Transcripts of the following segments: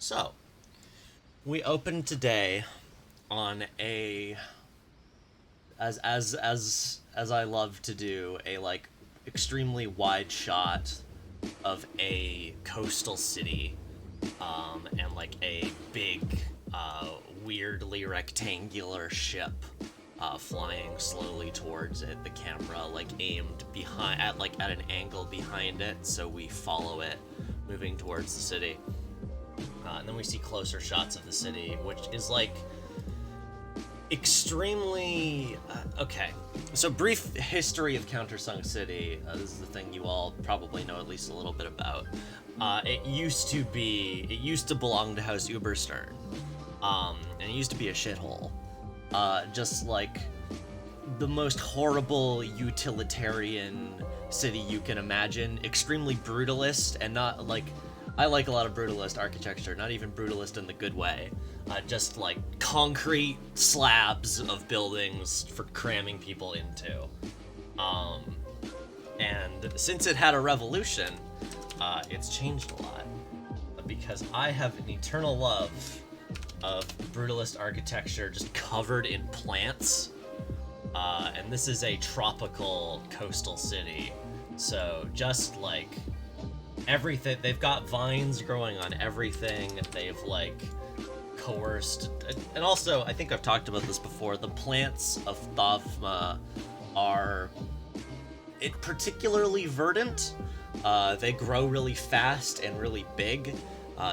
So, we opened today on a as I love to do, a like extremely wide shot of a coastal city, and like a big, uh, weirdly rectangular ship, flying slowly towards it. The camera like aimed behind at an angle behind it, so we follow it moving towards the city. And then we see closer shots of the city, which is like extremely okay. So, brief history of Countersunk City. This is the thing you all probably know at least a little bit about. It used to belong to House Uberstern, and it used to be a shithole. Just like the most horrible utilitarian city you can imagine. Extremely brutalist, and not like I like a lot of brutalist architecture, not even brutalist in the good way. Just like concrete slabs of buildings for cramming people into. Um, and since it had a revolution, it's changed a lot. Because I have an eternal love of brutalist architecture just covered in plants. And this is a tropical coastal city. So just like everything, they've got vines growing on everything. They've like coerced, and also I think I've talked about this before. The plants of Thafma are particularly verdant. They grow really fast and really big.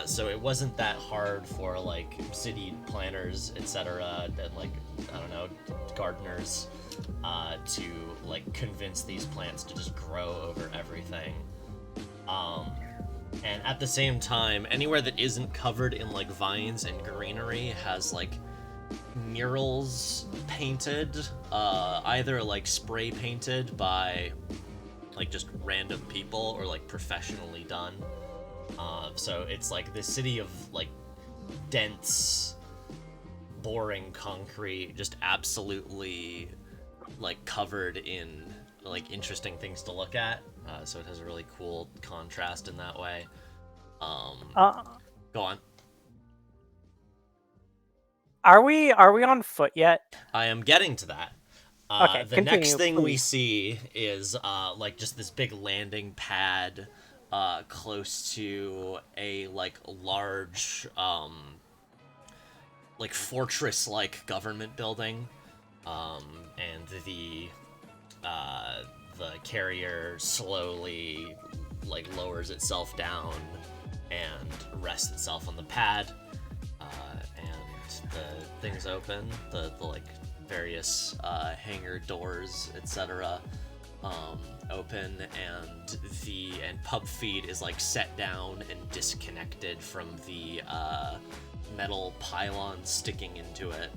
So it wasn't that hard for like city planners, etc., and like I don't know, gardeners, to like convince these plants to just grow over everything. And at the same time, anywhere that isn't covered in like vines and greenery has like murals painted, either like spray painted by like just random people or like professionally done. So it's like this city of like dense, boring concrete, just absolutely like covered in like interesting things to look at. So it has a really cool contrast in that way. Uh, Go on. are we on foot yet? I am getting to that. Okay, The next continue, thing we please. see is like just this big landing pad, close to a like large, like fortress-like government building, um, and uh, the carrier slowly like lowers itself down and rests itself on the pad, and the things open. The like various hangar doors, etc., open, and the pub feed is like set down and disconnected from the metal pylons sticking into it,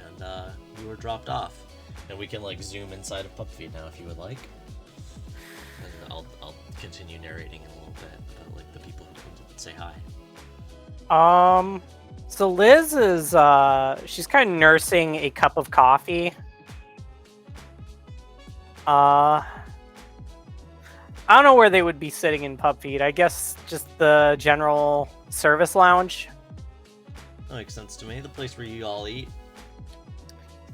and you were dropped off. And we can like zoom inside of pub feed now if you would like, and I'll continue narrating in a little bit about like the people who can say hi. So Liz is she's kind of nursing a cup of coffee. I don't know where they would be sitting in pub feed. I guess just the general service lounge. That makes sense to me. The place where you all eat.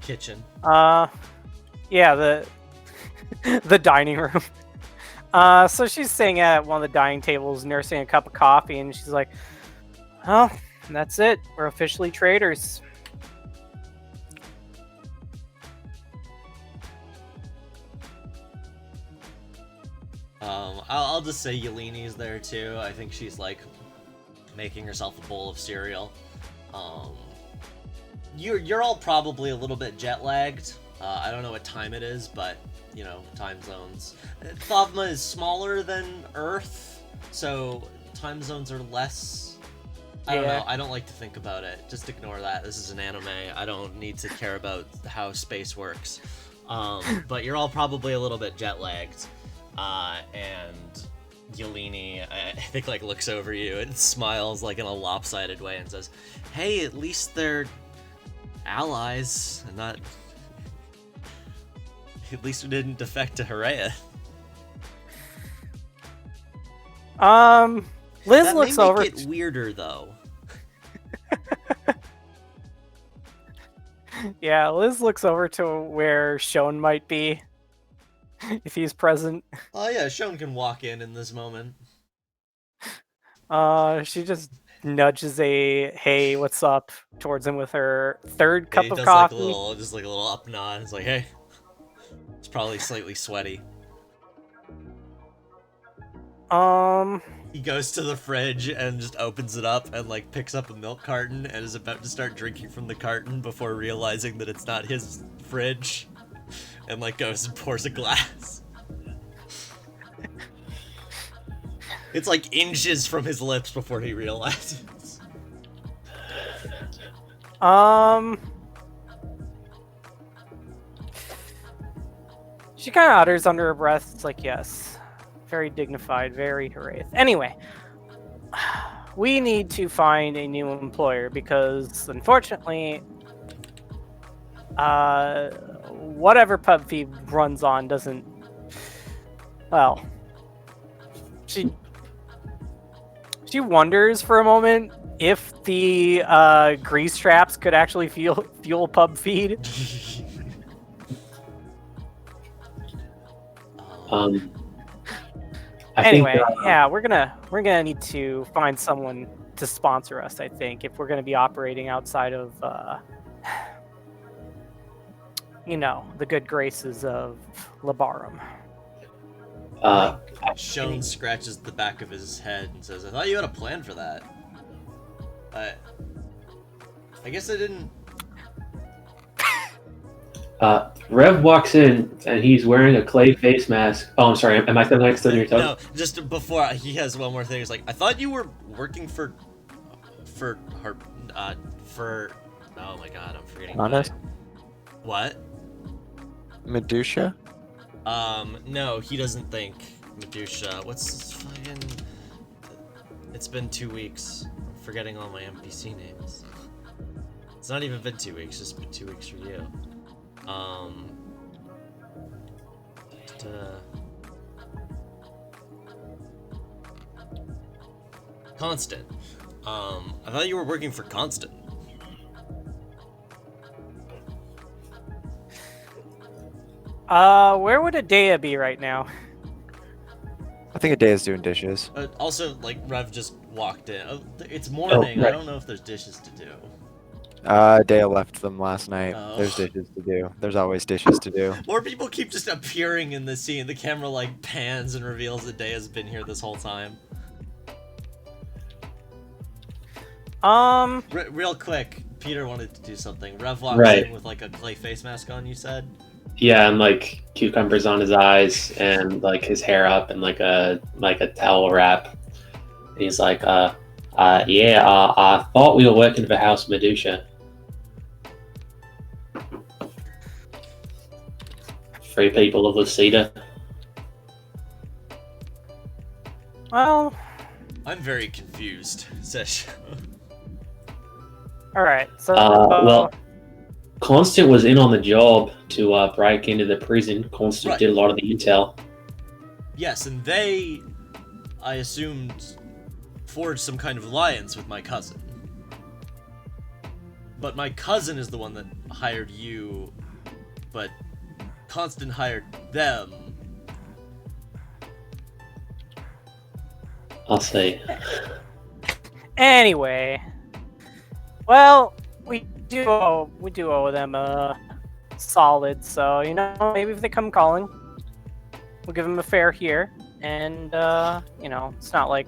Kitchen. Uh, yeah, the the dining room. So she's sitting at one of the dining tables, nursing a cup of coffee, and she's like, "Oh, that's it. We're officially traders." I'll just say Yeleni's there too. I think she's like making herself a bowl of cereal. Um, you're all probably a little bit jet lagged. I don't know what time it is, but you know, time zones. Thavma is smaller than Earth, so time zones are less. I don't Yeah. know. I don't like to think about it. Just ignore that. This is an anime. I don't need to care about how space works. But you're all probably a little bit jet lagged. And Yeleni, I think, like looks over you and smiles like in a lopsided way and says, "Hey, at least they're allies and not. At least we didn't defect to Harea." Um, Liz That looks may make over. it weirder, though. Yeah, Liz looks over to where Shone might be, if he's present. Oh yeah, Shone can walk in this moment. She just nudges a "Hey, what's up?" towards him with her third Yeah, cup he of does coffee. just like a little up nod. It's like, hey, it's probably slightly sweaty. Um, He goes to the fridge and just opens it up and like picks up a milk carton and is about to start drinking from the carton before realizing that it's not his fridge, and like goes and pours a glass. It's like inches from his lips before he realizes. She kind of utters under her breath, it's like, yes. Very dignified, very Heraith. Anyway, we need to find a new employer because, unfortunately, whatever PubFeed runs on doesn't... Well, she wonders for a moment if the grease traps could actually fuel PubFeed. Anyway, yeah, we're gonna need to find someone to sponsor us. I think if we're gonna be operating outside of, the good graces of Labarum. Shone scratches the back of his head and says, "I thought you had a plan for that. I guess I didn't." Rev walks in and he's wearing a clay face mask. Oh, I'm sorry. Am I stepping next on your toe? No, just before he has one more thing. He's like, "I thought you were working for her, oh my god, I'm forgetting. Honest? What? Medusa? No, he doesn't think Medusa. What's his fucking... It's been 2 weeks. I'm forgetting all my NPC names. It's not even been 2 weeks, it's been 2 weeks for you. Constant. I thought you were working for Constant. Where would Adea be right now? I think Adea's doing dishes. Also, like, Rev just walked in. Oh, it's morning. right. I don't know if there's dishes to do. Adea left them last night. Oh. There's dishes to do. There's always dishes to do. More people keep just appearing in the scene. The camera, like, pans and reveals that Dea's been here this whole time. Real quick, Peter wanted to do something. Rev walks in with, like, a clay face mask on, you said? Yeah, and like cucumbers on his eyes and like his hair up and like a towel wrap. He's like, I thought we were working for House Medusa. Free people of Lucida. Well, I'm very confused, says. all right. So, Well, Constant was in on the job to break into the prison. Constant Right. did a lot of the intel. Yes, and they, I assumed, forged some kind of alliance with my cousin. But my cousin is the one that hired you, but Constant hired them. I'll say. anyway, well, we do owe them a solid. So maybe if they come calling, we'll give them a fare here, and it's not like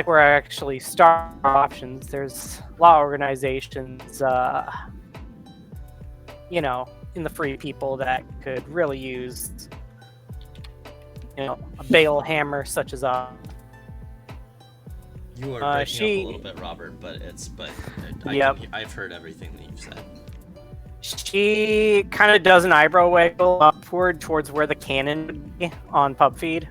we're actually starved of options. There's a lot of organizations, in the free people that could really use, a bail hammer such as us. You are breaking she- up a little bit, Robert, but Yep. I've heard everything that you've said. She kind of does an eyebrow wiggle upward towards where the cannon would be on PubFeed.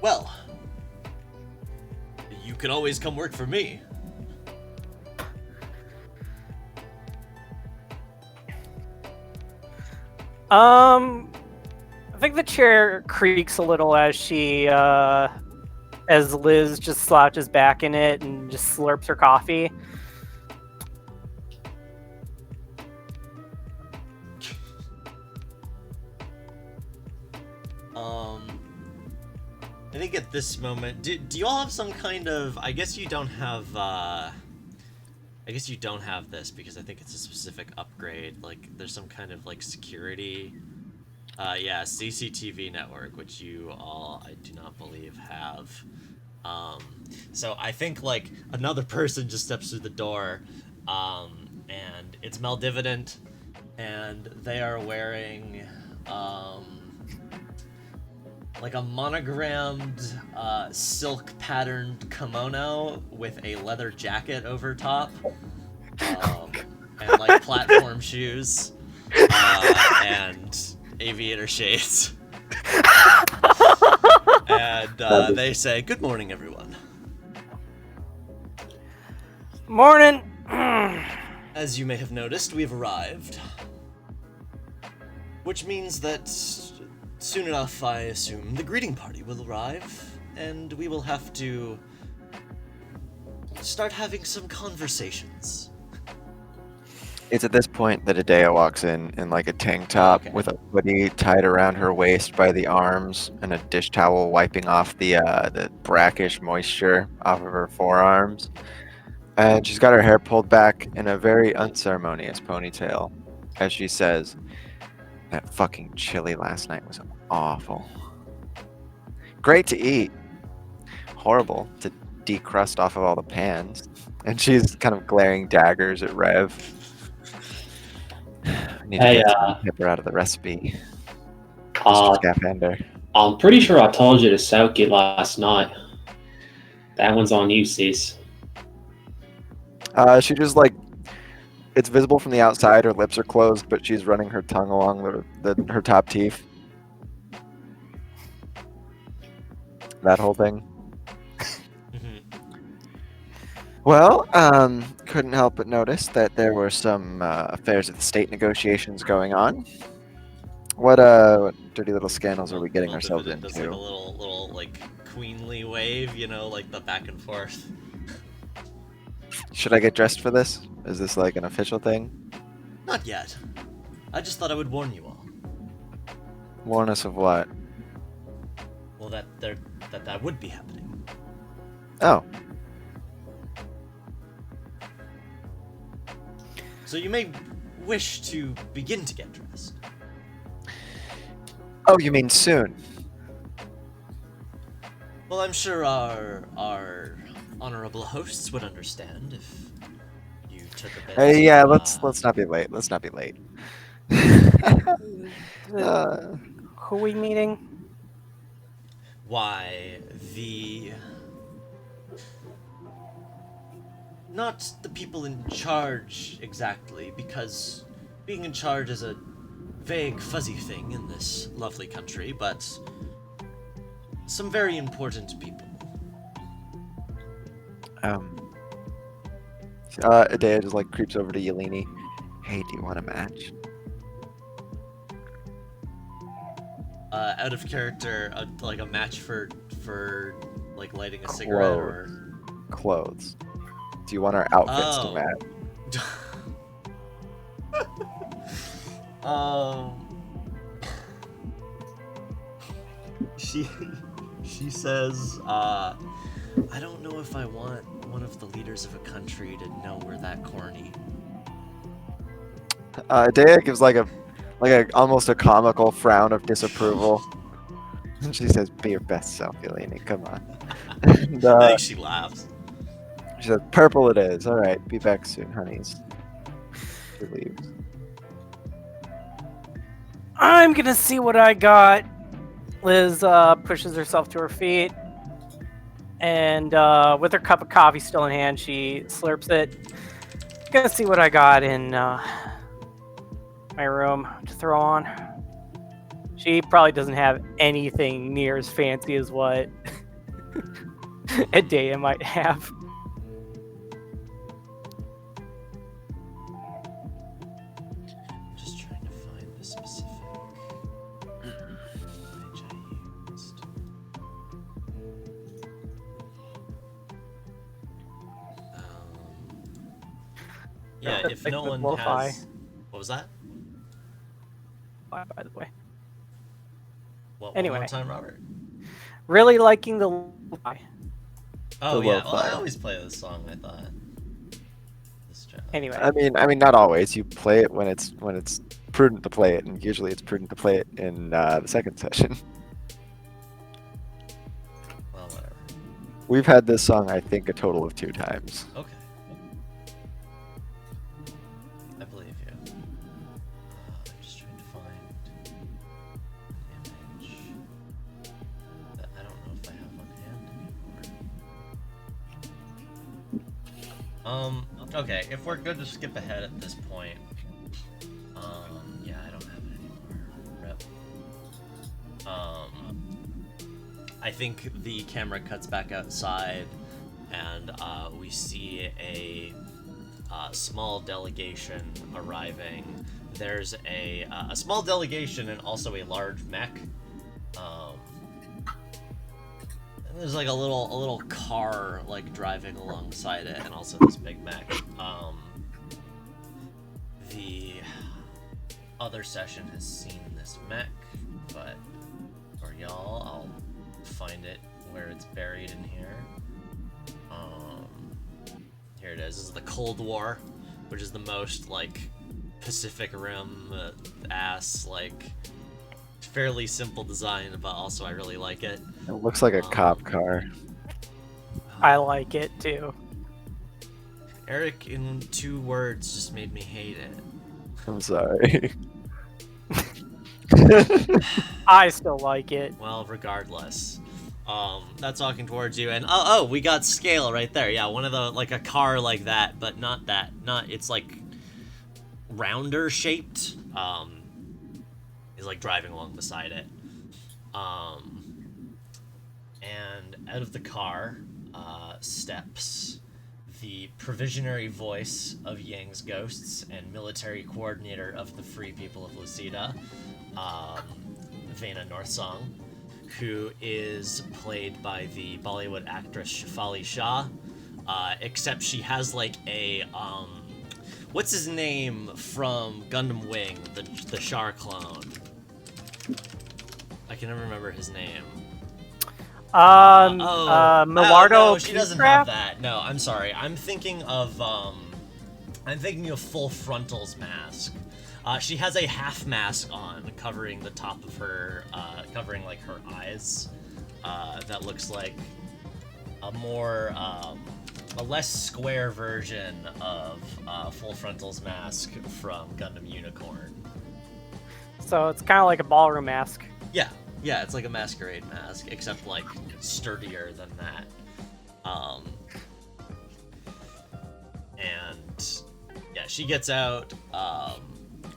Well, you can always come work for me. I think the chair creaks a little as as Liz just slouches back in it and just slurps her coffee. I think at this moment, do you all have some kind of? I guess you don't have. I guess you don't have this because I think it's a specific upgrade. Like, there's some kind of like security. Yeah, CCTV network, which you all, I do not believe, have. So I think like another person just steps through the door, and it's Maldividend, and they are wearing like a monogrammed silk patterned kimono with a leather jacket over top, and like platform shoes, and aviator shades. And they say, "Good morning, everyone." Morning. As you may have noticed, we've arrived. Which means that soon enough, I assume, the greeting party will arrive, and we will have to start having some conversations. It's at this point that Adea walks in like a tank top Okay. with a hoodie tied around her waist by the arms and a dish towel wiping off the brackish moisture off of her forearms. And she's got her hair pulled back in a very unceremonious ponytail as she says, "That fucking chili last night was awful. Great to eat. Horrible to decrust off of all the pans." And she's kind of glaring daggers at Rev. I need to Hey, get some pepper out of the recipe. Uh, Mr. Scapander. I'm pretty sure I told you to soak it last night. That one's on you, sis. She just like, it's visible from the outside. Her lips are closed, but she's running her tongue along her top teeth. That whole thing. Well, couldn't help but notice that there were some affairs of the state negotiations going on. What dirty little scandals are we getting ourselves Maldividend does like a into? little like queenly wave, you know, like the back and forth. Should I get dressed for this? Is this like an official thing? Not yet. I just thought I would warn you all. Warn us of what? Well, that would be happening. Oh, So you may wish to begin to get dressed. oh, you mean soon? Well, I'm sure our honorable hosts would understand if you took a bit. Hey, yeah, of, let's not be late. Let's not be late. Who we meeting? Why, not the people in charge exactly, because being in charge is a vague, fuzzy thing in this lovely country, but some very important people. Adea just like creeps over to Yeleni. Hey, do you want a match? Out of character, like a match for like lighting a cigarette or. Clothes. Do you want our outfits Oh. to match? She says, I don't know if I want one of the leaders of a country to know we're that corny. Adea gives like a almost a comical frown of disapproval. And she says, "Be your best self, Yeleni. Come on." And, I think she laughs. she says, "Purple it is. All right. Be back soon, honeys." She leaves. I'm gonna see what I got. Liz pushes herself to her feet, and with her cup of coffee still in hand, she slurps it. Gonna see what I got in my room to throw on. She probably doesn't have anything near as fancy as what Adea might have. I'm just trying to find the specific. Yeah, That's if like no the one lo-fi. has. What was that? By the way, One more Anyway. time, Robert. really liking the lo-fi. Oh, The yeah. Well, I lo-fi. always play this song, I thought. This track. Anyway, I mean, not always. You play it when it's prudent to play it, and usually it's prudent to play it in the second session. Well, whatever. We've had this song, I think, a total of 2 times. Okay. I believe you. I'm just trying to find an image that I don't know if I have on hand anymore. Okay, if we're good to skip ahead at this point. Yeah, I don't have it anymore. Rip. I think the camera cuts back outside, and we see a small delegation arriving. There's a small delegation and also a large mech. And there's like a little car like driving alongside it, and also this big mech. The other session has seen this mech, but for y'all, I'll find it where it's buried in here. Here it is. This is the Cold War, which is the most like Pacific Rim ass, like fairly simple design, but also I really like it. It looks like a cop car. I like it too. Eric, in 2 words, just made me hate it. I'm sorry. I still like it. Well, regardless. That's walking towards you, and we got scale right there. Yeah, one of the, like a car like that, but not that. It's like rounder shaped. Is like driving along beside it. And out of the car, steps the provisionary voice of Yang's Ghosts and military coordinator of the Free People of Lucida, Vena Northsong, who is played by the Bollywood actress Shefali Shah, except she has like a, what's his name from Gundam Wing, the Char clone? I can never remember his name. Millardo. No, she doesn't have Peacecraft? that. No, I'm sorry. I'm thinking of Full Frontal's mask. She has a half mask on, covering the top of her, covering like her eyes. That looks like a more, a less square version of Full Frontal's mask from Gundam Unicorn. So it's kind of like a ballroom mask. Yeah, it's like a masquerade mask, except like sturdier than that. And yeah, she gets out.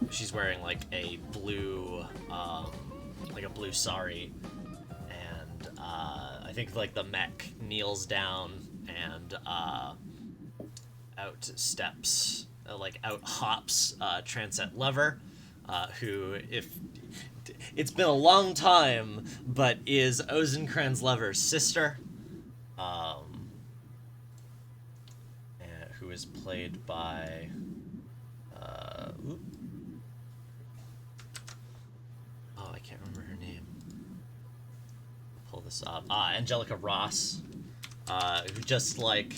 She's wearing like a blue sari, and I think like the mech kneels down, and out steps, out hops Transcend Lover, who, if it's been a long time, but is Ozenkranz Lover's sister, who is played by I can't remember her name. Pull this up. Angelica Ross, who just like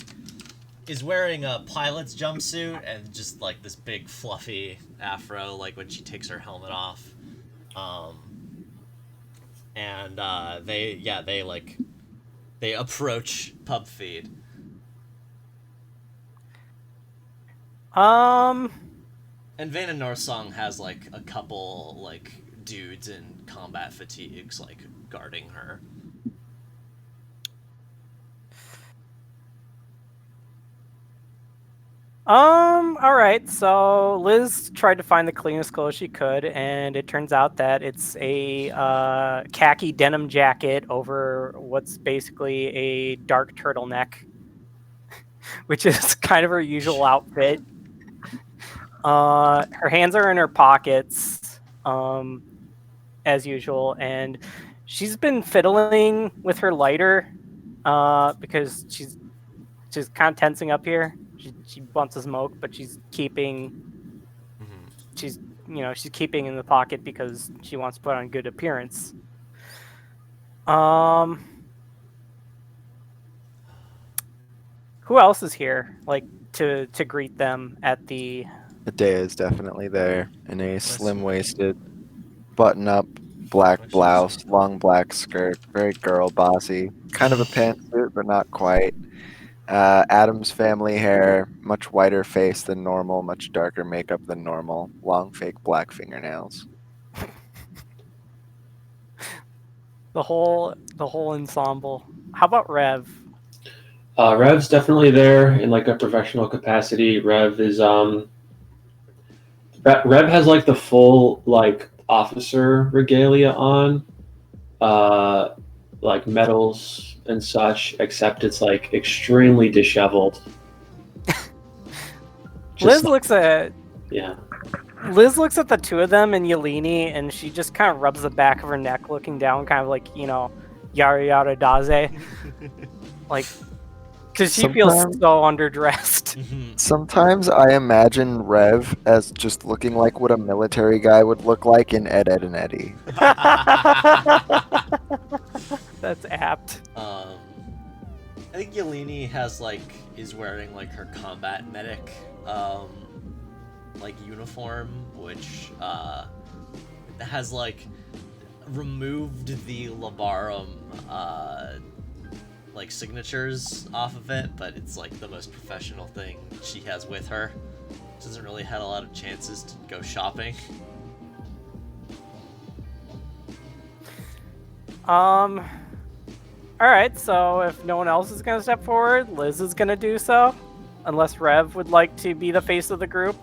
is wearing a pilot's jumpsuit and just like this big fluffy afro, like when she takes her helmet off. And they approach Pub Feed. And Vena Northsong has like a couple like dudes in combat fatigues like guarding her. All right. So Liz tried to find the cleanest clothes she could, and it turns out that it's a khaki denim jacket over what's basically a dark turtleneck, which is kind of her usual outfit. Her hands are in her pockets, as usual, and she's been fiddling with her lighter because she's kind of tensing up here. She wants to smoke, but she's keeping Mhm. she's keeping in the pocket because she wants to put on good appearance. Who else is here? Like to greet them at the. Adea is definitely there in a Let's see. slim-waisted, button-up, black Oh, she's- blouse, long black skirt, very girl bossy. Kind of a pantsuit, but not quite. Adam's family hair, much whiter face than normal, much darker makeup than normal, long fake black fingernails. The whole ensemble. How about Rev? Rev's definitely there in like a professional capacity. Rev has like the full like officer regalia on, like medals and such, except it's like extremely disheveled. Liz Just, looks at yeah. the two of them and Yeleni, and she just kind of rubs the back of her neck, looking down, kind of like yara yara daze, like because she feels Sometimes- so underdressed. Mhm. Sometimes I imagine Rev as just looking like what a military guy would look like in Ed, Ed, and Eddie. That's apt. I think Yeleni is wearing like her combat medic like uniform, which has like removed the Labarum like signatures off of it, but it's like the most professional thing she has with her. She doesn't really have a lot of chances to go shopping. All right, so if no one else is gonna step forward, Liz is gonna do so, unless Rev would like to be the face of the group.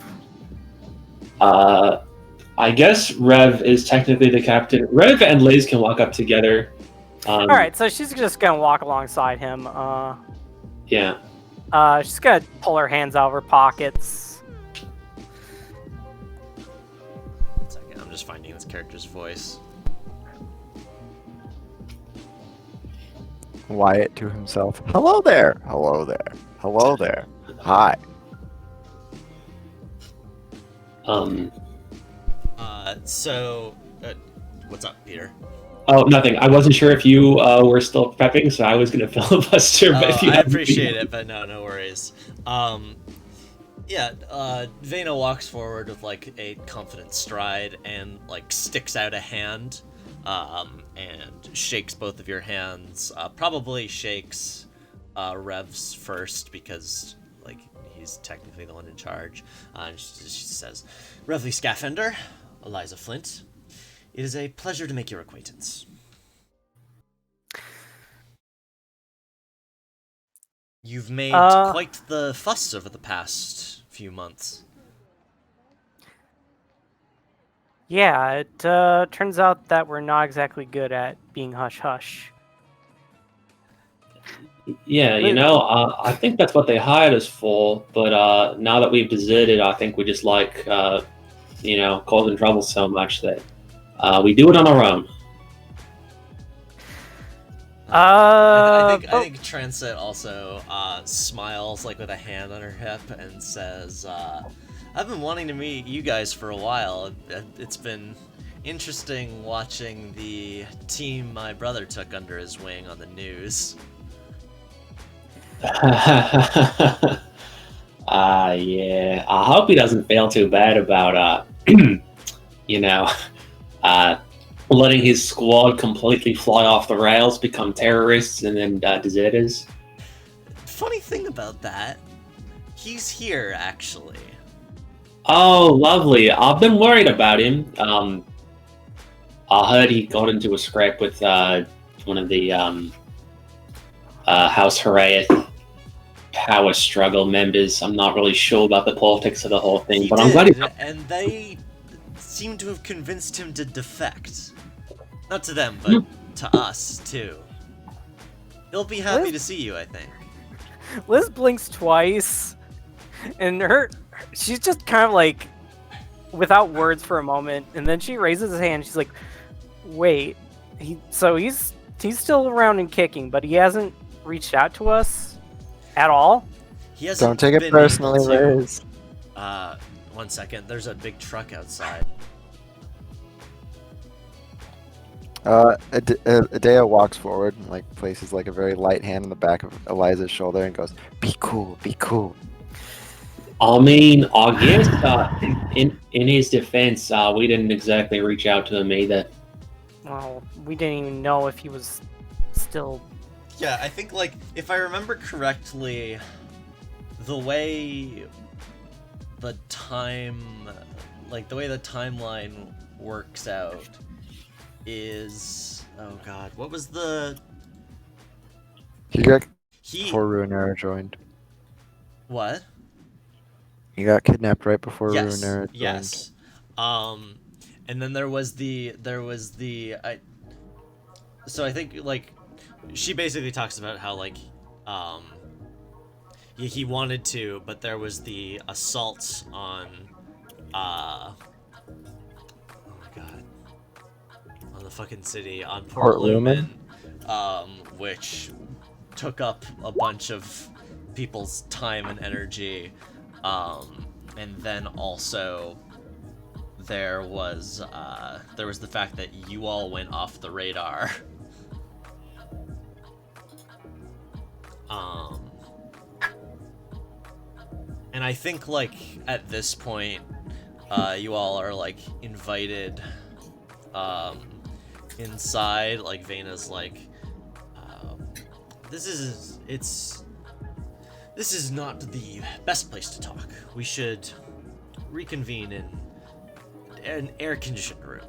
I guess Rev is technically the captain. Rev and Liz can walk up together. All right, so she's just gonna walk alongside him. Yeah. She's gonna pull her hands out of her pockets. 1 second, I'm just finding this character's voice. Wyatt to himself, hello there, hello there, hello there, hi. What's up, Peter? Oh, nothing. I wasn't sure if you were still prepping, so I was going to filibuster. But if you I haven't- appreciate it, but no worries. Vena walks forward with like a confident stride and like sticks out a hand, and shakes both of your hands. Probably shakes Rev's first because like he's technically the one in charge. And she says, "Revly Scafender, Eliza Flint. It is a pleasure to make your acquaintance." You've made quite the fuss over the past few months. Yeah, it turns out that we're not exactly good at being hush-hush. Yeah, I think that's what they hired us for. But now that we've deserted, I think we just like, causing trouble so much that we do it on our own. I think Transit also smiles like with a hand on her hip and says, "I've been wanting to meet you guys for a while. It's been interesting watching the team my brother took under his wing on the news." Yeah. I hope he doesn't feel too bad about, letting his squad completely fly off the rails, become terrorists, and then deserters. Funny thing about that, he's here actually. Oh, lovely. I've been worried about him. I heard he got into a scrap with one of the House Harayeth power struggle members. I'm not really sure about the politics of the whole thing, He but did, I'm glad he... and they seem to have convinced him to defect. Not to them, but to us too. He'll be happy Liz- to see you, I think. Liz blinks twice, and she's just kind of like without words for a moment, and then she raises his hand. She's like, "Wait, he's still around and kicking, but he hasn't reached out to us at all." He hasn't Don't take it been personally, able to- Liz. 1 second. There's a big truck outside. Adea walks forward and like places like a very light hand on the back of Eliza's shoulder and goes, "Be cool, be cool." I mean, I guess in his defense, we didn't exactly reach out to him either. Well, we didn't even know if he was still. Yeah, I think, like, if I remember correctly, the way the timeline works out is, oh god, what was the... He got He... before Ruinera joined. What? He got kidnapped right before Yes, Ruinera joined. yes. And then there was the, so I think, like, she basically talks about how, like, he wanted to, but there was the assault on, oh my god, on the fucking city, on Port Lumen, which took up a bunch of people's time and energy, and then also there was the fact that you all went off the radar. And I think, like, at this point, you all are, like, invited, inside. Like, Vena's like, this is not the best place to talk. We should reconvene in an air-conditioned room.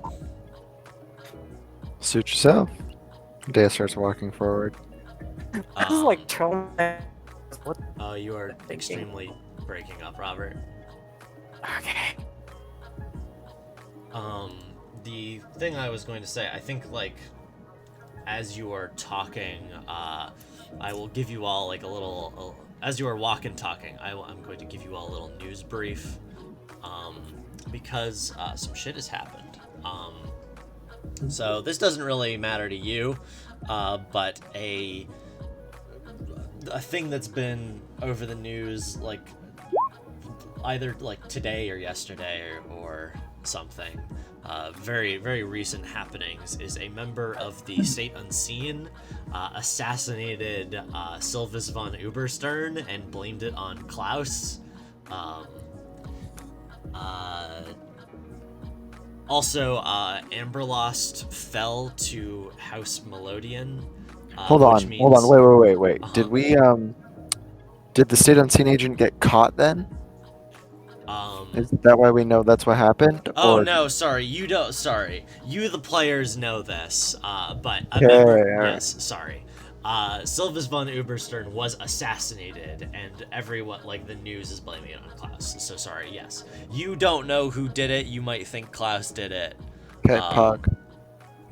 Suit yourself. Adea starts walking forward. This is like trauma. What? You are extremely breaking up, Robert. Okay. The thing I was going to say, I think, like, as you are talking, I will give you all, like, a little, as you are walking talking, I'm going to give you all a little news brief, because, some shit has happened. So this doesn't really matter to you, but a thing that's been over the news, like, either, like, today or yesterday or something, very, very recent happenings, is a member of the State Unseen assassinated Silvis von Uberstern and blamed it on Klaus. Also, Amberlost fell to House Melodian. Hold on, which hold on, means- wait. Uh-huh. Did the State Unseen agent get caught then? Is that why we know that's what happened? Oh Or- no, sorry, you don't. Sorry, you the players know this, but a Okay, member. alright. Yes, sorry. Silvis von Uberstern was assassinated, and everyone, like, the news is blaming it on Klaus. So sorry. Yes, you don't know who did it. You might think Klaus did it. Okay, Pog.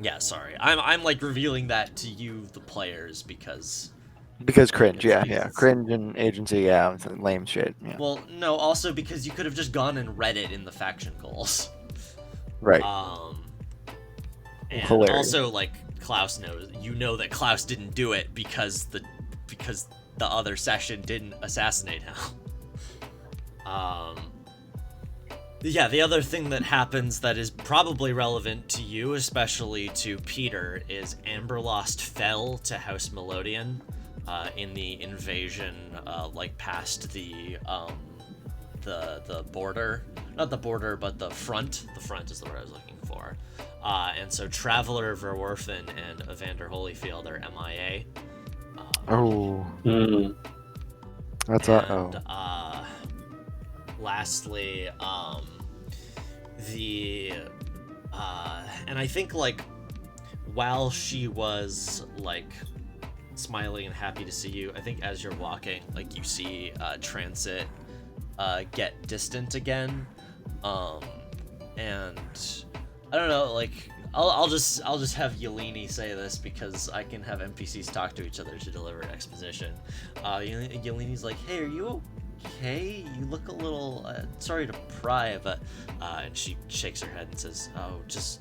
Yeah, sorry. I'm like revealing that to you, the players, because. Because cringe, yeah. Jesus. Cringe and agency, yeah, it's lame shit. Yeah. Well, no. Also because you could have just gone and read it in the faction goals. Right. And Hilarious. also, like, Klaus knows, you know that Klaus didn't do it because the other session didn't assassinate him. Yeah, the other thing that happens that is probably relevant to you, especially to Peter, is Amberlost fell to House Melodian in the invasion, like, past the border. Not the border, but the front. The front is the word I was looking for. And so Traveler, Verworfen, and Evander Holyfield are MIA. Oh. That's And, lastly, and I think, like, while she was, like, smiling and happy to see you, I think as you're walking, like, you see Transit get distant again, and I don't know, like, I'll just have Yeleni say this because I can have NPCs talk to each other to deliver exposition. Yeleni's like, "Hey, are you okay? You look a little sorry to pry, but," and she shakes her head and says, "Oh, just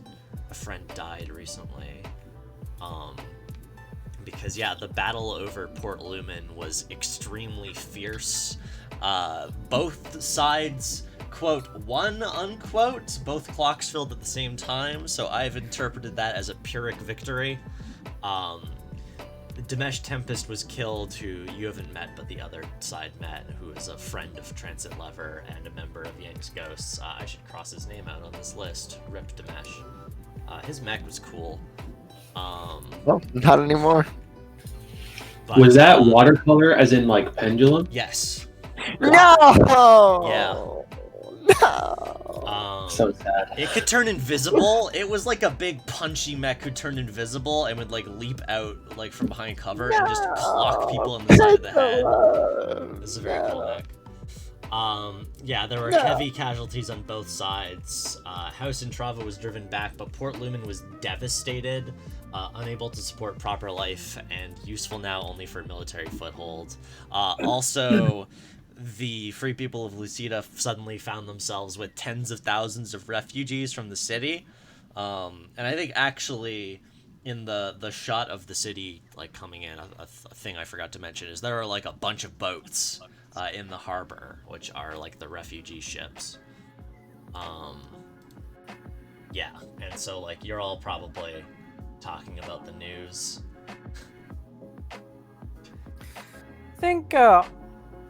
a friend died recently." because yeah, the battle over Port Lumen was extremely fierce. Both sides, quote, won, unquote, both clocks filled at the same time, so I've interpreted that as a Pyrrhic victory. Dimesh Tempest was killed, who you haven't met, but the other side met, who is a friend of Transit Lever and a member of Yang's Ghosts. I should cross his name out on this list. Rip Dimesh. His mech was cool. Well, not anymore. But, Was that watercolor, as in like pendulum? Yes. No. Yeah. No. So sad. It could turn invisible. It was like a big punchy mech who turned invisible and would like leap out like from behind cover and just clock people in the side of the head. This is a very cool mech. Yeah, there were heavy casualties on both sides. House Intrava was driven back, but Port Lumen was devastated, unable to support proper life, and useful now only for military foothold. Also, the Free People of Lucida suddenly found themselves with tens of thousands of refugees from the city. And I think actually in the shot of the city like coming in, a thing I forgot to mention is there are like a bunch of boats in the harbor, which are like the refugee ships. Yeah, and so like you're all probably talking about the news.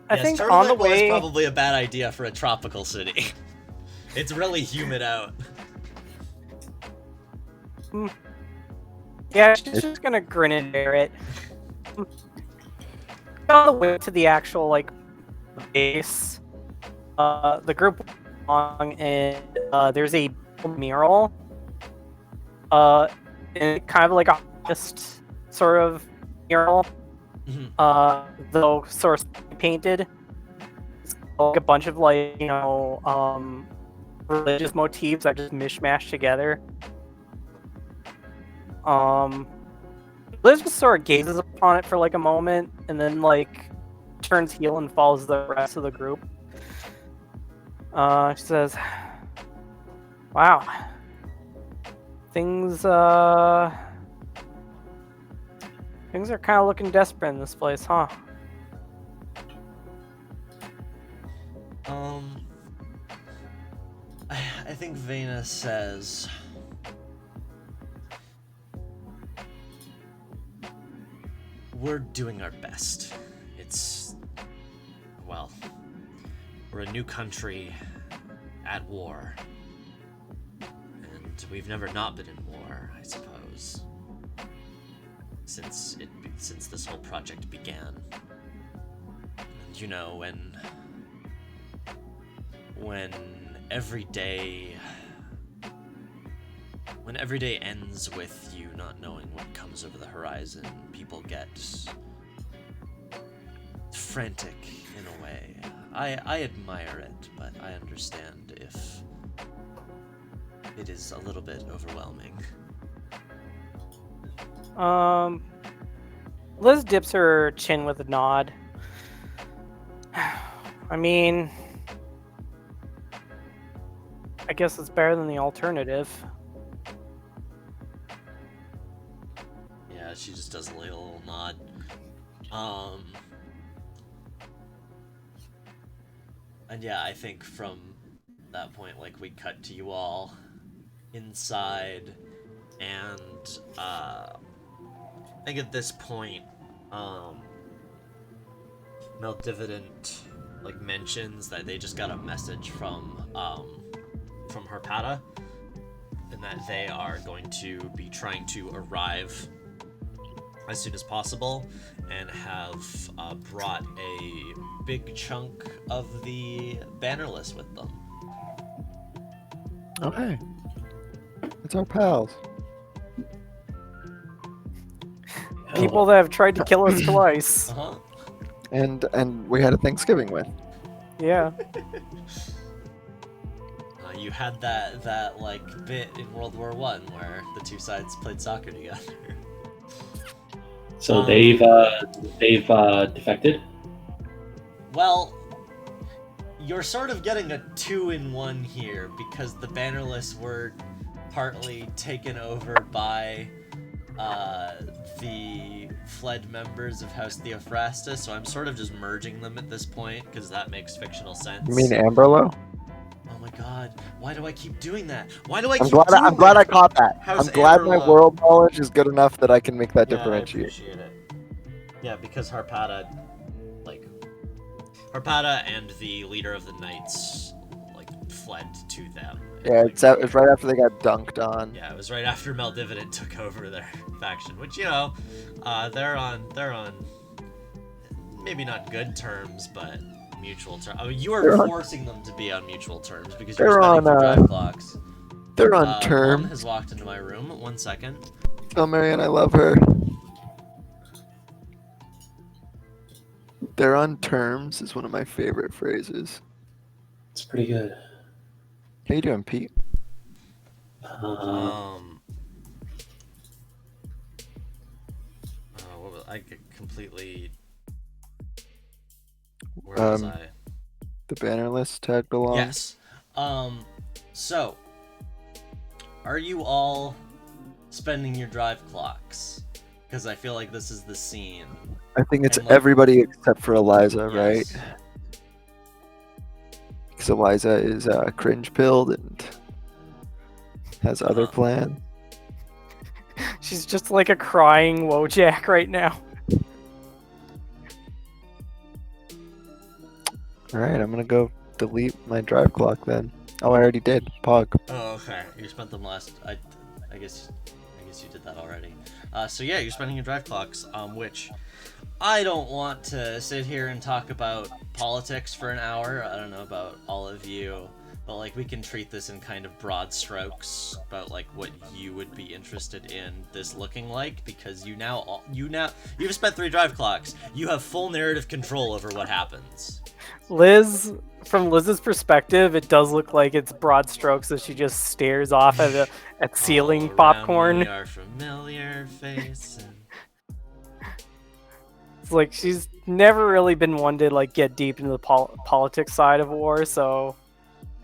I think Turtleneck on the way. was probably a bad idea for a tropical city. It's really humid out. Yeah, she's just gonna grin and bear it. On the way to the actual like base, the group along, and there's a mural, and kind of like a artist sort of mural, though sort of painted. It's like a bunch of like religious motifs that just mishmash together. Liz just sort of gazes upon it for like a moment, and then like turns heel and follows the rest of the group. She says, "Wow, things are kind of looking desperate in this place, huh?" I think Vena says, we're doing our best. We're a new country at war. And we've never not been in war, I suppose. Since this whole project began. And you know, when every day ends with you not knowing what comes over the horizon, people get frantic in a way. I admire it, but I understand if it is a little bit overwhelming. Liz dips her chin with a nod. I mean, I guess it's better than the alternative. Yeah, she just does a little nod. And yeah, I think from that point, like, we cut to you all inside, and I think at this point, Meldivident like mentions that they just got a message from Harpata, and that they are going to be trying to arrive as soon as possible, and have brought a big chunk of the bannerless with them. Okay. It's our pals. People that have tried to kill us twice. Uh-huh. And we had a Thanksgiving with. Yeah. You had that like bit in World War I where the two sides played soccer together. So they've defected. Well, you're sort of getting a 2-in-1 here, because the bannerless were partly taken over by the fled members of House Theophrastus, so I'm sort of just merging them at this point because that makes fictional sense. You mean Amberlo? Oh my god, why do I keep doing that? Why do I I'm keep glad. doing I'm glad I that? caught that. How's I'm glad my Amberlo? world knowledge is good enough that I can make that Yeah, I differentiate. appreciate it. Yeah, because Harpada and the leader of the knights, fled to them. Yeah, it's right after they got dunked on. Yeah, it was right after Maldividend took over their faction, which they're on maybe not good terms, but mutual terms. I mean, you are forcing them to be on mutual terms because you're spending for drive clocks. They're on Mom terms. has walked into my room. 1 second. Oh, Marianne, I love her. They're on terms is one of my favorite phrases. It's pretty good. How you doing, Pete? What was I completely? Where was I? The banner list tagged along. Yes. So, are you all spending your drive clocks? Because I feel like this is the scene. I think it's And, everybody except for Eliza, Yes. right? Because Eliza is cringe pilled and has other plans. She's just like a crying Wojak right now. All right, I'm gonna go delete my drive clock then. Oh, I already did. Pog. Oh, okay. You spent them last. I guess you did that already. So yeah, you're spending your drive clocks. Which I don't want to sit here and talk about politics for an hour. I don't know about all of you, but we can treat this in kind of broad strokes about what you would be interested in this looking like, because you've spent 3 drive clocks. You have full narrative control over what happens. From Liz's perspective, it does look like it's broad strokes as she just stares off at ceiling All popcorn. around me are familiar faces. It's like she's never really been one to get deep into the politics side of war, so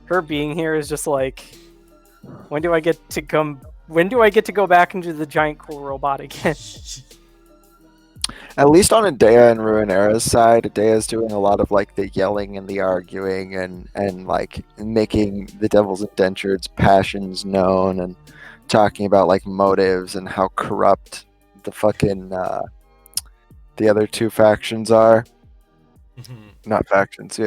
her being here is just when do I get to go back into the giant cool robot again? At least on Adea and Ruinera's side, Adea's doing a lot of the yelling and the arguing and making the Devil's Indentured's passions known and talking about motives and how corrupt the fucking the other 2 factions are. Not factions.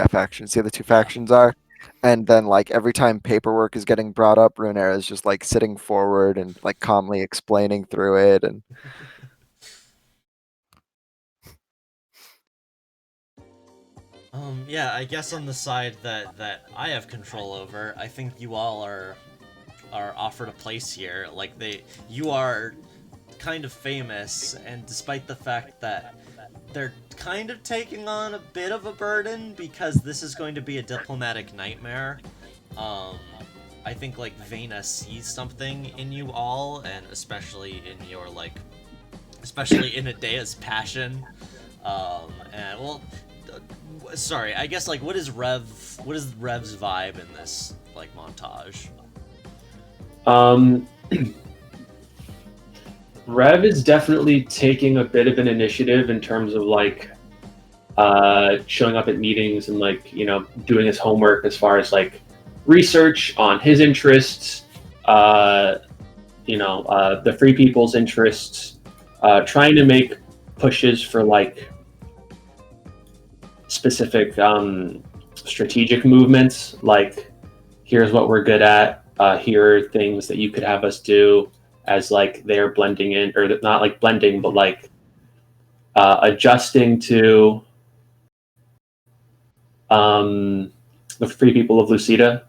Factions. The other 2 factions are. And then every time paperwork is getting brought up, Ruinera is just sitting forward and calmly explaining through it and Yeah, I guess on the side that I have control over, I think you all are offered a place here. You are kind of famous, and despite the fact that they're kind of taking on a bit of a burden because this is going to be a diplomatic nightmare, I think Vena sees something in you all, and especially in your especially in Adea's passion, and well. Sorry, I guess what is Rev's vibe in this montage? Rev is definitely taking a bit of an initiative in terms of showing up at meetings and doing his homework as far as research on his interests, the Free People's interests, trying to make pushes for specific strategic movements, here's what we're good at, here are things that you could have us do, as they're blending in, or not blending, but adjusting to the Free People of Lucida.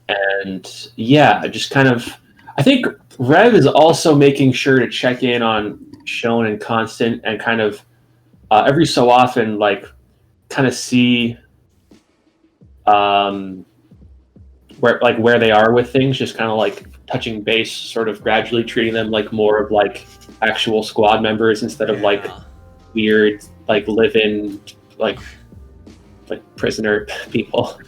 And yeah, just kind of, I think Rev is also making sure to check in on Shone and Constant, and kind of every so often kind of see where they are with things, just kind of touching base, sort of gradually treating them more of actual squad members instead of weird live-in prisoner people.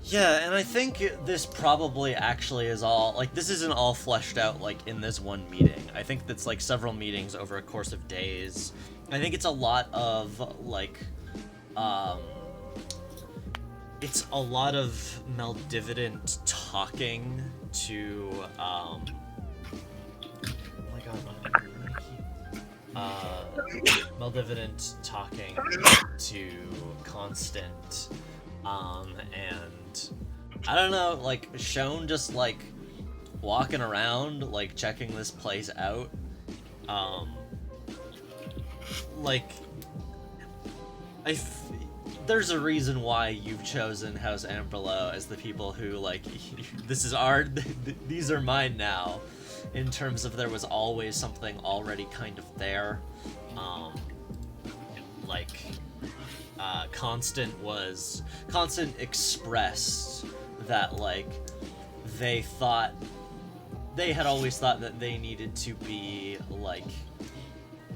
Yeah, and I think this probably actually is all, like, this isn't all fleshed out, like, in this one meeting. I think that's, like, several meetings over a course of days. I think it's a lot of, like, it's a lot of Maldivident talking to, oh my god, Maldivident talking to Constant, and I don't know, like, Shone just, like, walking around, like, checking this place out, like, there's a reason why you've chosen House Amberlo as the people who, like, this is these are mine now, in terms of there was always something already kind of there, like, Constant expressed that, like, they had always thought that they needed to be, like,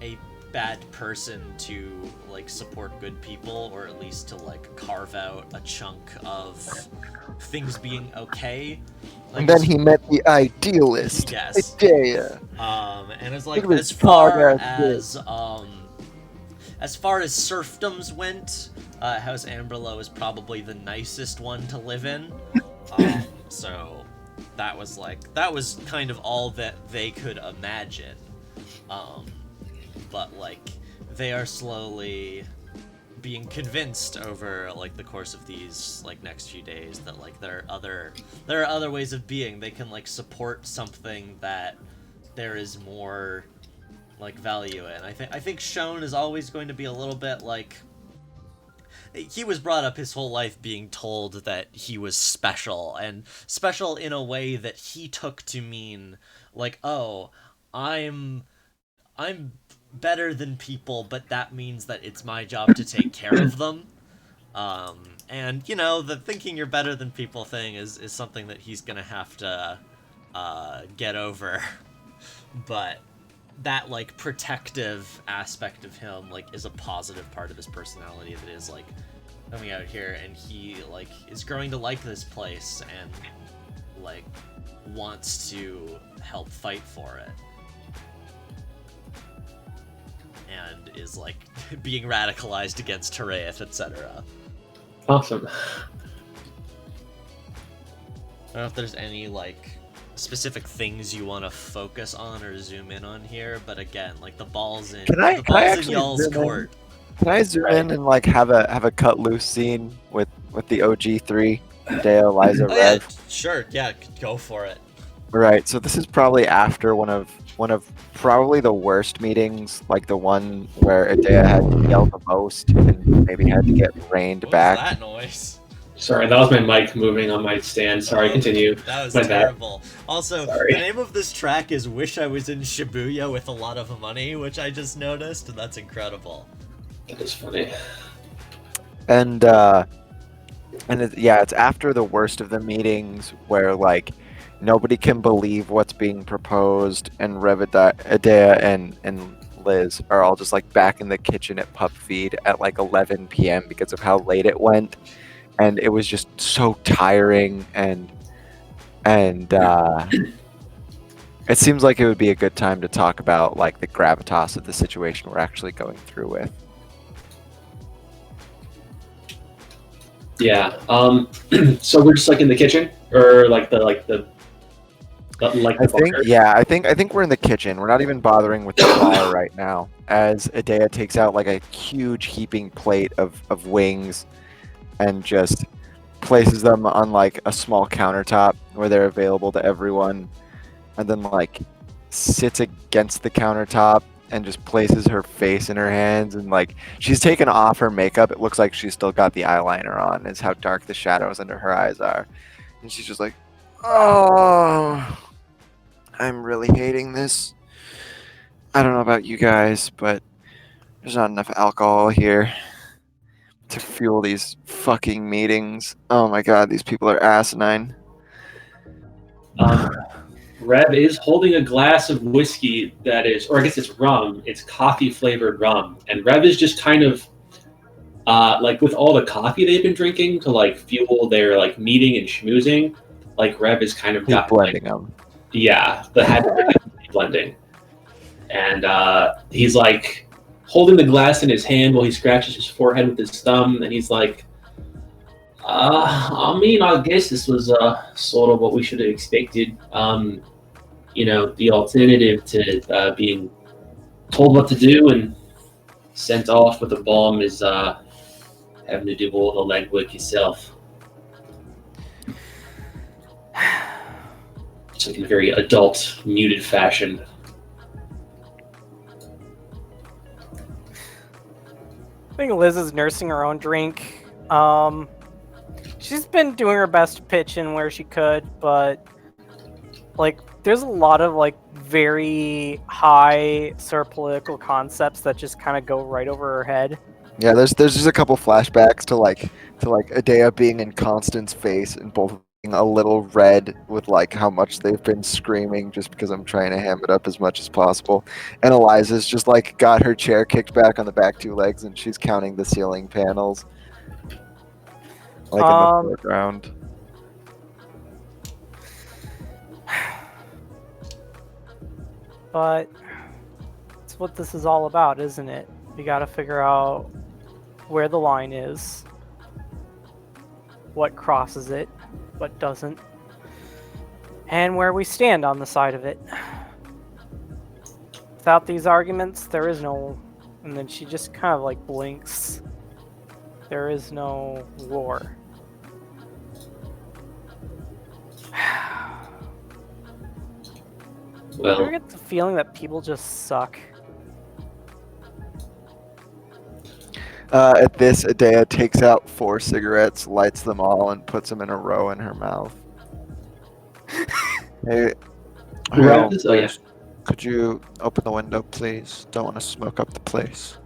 a bad person to, like, support good people, or at least to, like, carve out a chunk of things being okay. Like, And then he met the idealist, yes. Idea. And it's like, Look at as his far progress, as far as serfdoms went, House Amberlo is probably the nicest one to live in. So that was kind of all that they could imagine. But, like, they are slowly being convinced over, like, the course of these, like, next few days that, like, there are other ways of being. They can, like, support something that there is more, like, value in. I think Shone is always going to be a little bit, like, he was brought up his whole life being told that he was special, and special in a way that he took to mean, like, oh, I'm better than people, but that means that it's my job to take care of them. And, you know, the thinking you're better than people thing is something that he's gonna have to get over. But that, like, protective aspect of him, like, is a positive part of his personality that is, like, coming out here, and he, like, is growing to like this place and, like, wants to help fight for it. And is, like, being radicalized against Tereath, etc. Awesome. I don't know if there's any, like, specific things you want to focus on or zoom in on here, but again, like, the ball's in actually y'all's zoom in? court. Can I zoom in and, like, have a cut loose scene with the OG3, Dea, Liza, Oh yeah, Rev? sure, yeah, go for it. Right. So this is probably after one of probably the worst meetings, like the one where Idea had yelled the most and maybe had to get reined What back. was that noise? Sorry, that was my mic moving on my stand. Sorry, Oh, continue. That was My bad. terrible. Also, Sorry. the name of this track is Wish I Was in Shibuya with a Lot of Money, which I just noticed, and that's incredible. That is funny. And it's after the worst of the meetings where, like, nobody can believe what's being proposed, and Idea and Liz are all just, like, back in the kitchen at Pup Feed at, like, 11 p.m. because of how late it went, and it was just so tiring, and it seems like it would be a good time to talk about, like, the gravitas of the situation we're actually going through with. Yeah. So we're just, like, in the kitchen, or like the I think bunker? I think we're in the kitchen. We're not even bothering with the fire right now, as Idea takes out, like, a huge heaping plate of wings and just places them on, like, a small countertop where they're available to everyone, and then, like, sits against the countertop and just places her face in her hands, and, like, she's taken off her makeup. It looks like she's still got the eyeliner on. Is how dark the shadows under her eyes are, and she's just like, "Oh, I'm really hating this. I don't know about you guys, but there's not enough alcohol here to fuel these fucking meetings. Oh my god, these people are asinine." Rev is holding a glass of whiskey that is, or I guess it's rum. It's coffee flavored rum, and Rev is just kind of like with all the coffee they've been drinking to like fuel their like meeting and schmoozing, like Rev has kind of He's got blending them. yeah, the habit of blending. And he's like holding the glass in his hand while he scratches his forehead with his thumb, and he's like, I mean, I guess this was sort of what we should have expected. You know, the alternative to being told what to do and sent off with a bomb is having to do all the legwork yourself. It's like in a very adult, muted fashion. I think Liz is nursing her own drink. She's been doing her best to pitch in where she could, but like there's a lot of like very high sort of political concepts that just kind of go right over her head. Yeah, there's just a couple flashbacks to like Adea being in Constance's face and both being a little red with like how much they've been screaming just because I'm trying to ham it up as much as possible. And Eliza's just like got her chair kicked back on the back two legs and she's counting the ceiling panels. Like in the foreground. But it's what this is all about, isn't it? We gotta figure out where the line is, what crosses it, what doesn't, and where we stand on the side of it. Without these arguments, there is no... And then she just kind of like blinks. There is no war. Well, I ever get the feeling that people just suck. At this, Adea takes out 4 cigarettes, lights them all, and puts them in a row in her mouth. Hey, Rev is- oh, yeah. could you open the window, please? Don't want to smoke up the place.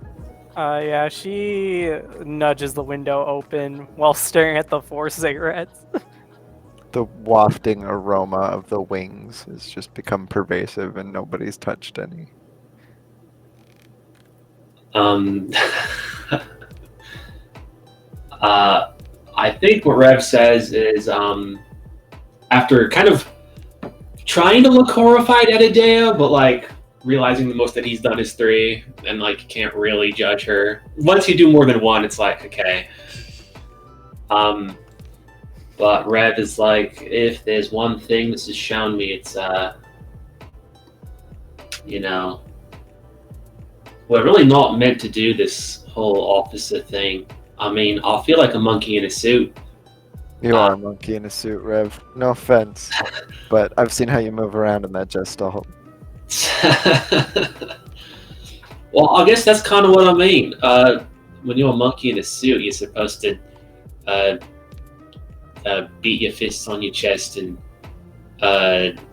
Yeah, she nudges the window open while staring at the 4 cigarettes. The wafting aroma of the wings has just become pervasive, and nobody's touched any. I think what Rev says is, after kind of trying to look horrified at Adea, but like realizing the most that he's done is 3, and like can't really judge her. Once you do more than 1, it's like okay. But Rev is like, if there's one thing this has shown me, it's you know, we're really not meant to do this whole officer thing. I mean, I feel like a monkey in a suit. You are a monkey in a suit, Rev. No offense, but I've seen how you move around in that just all. Well, I guess that's kind of what I mean. When you're a monkey in a suit, you're supposed to beat your fists on your chest and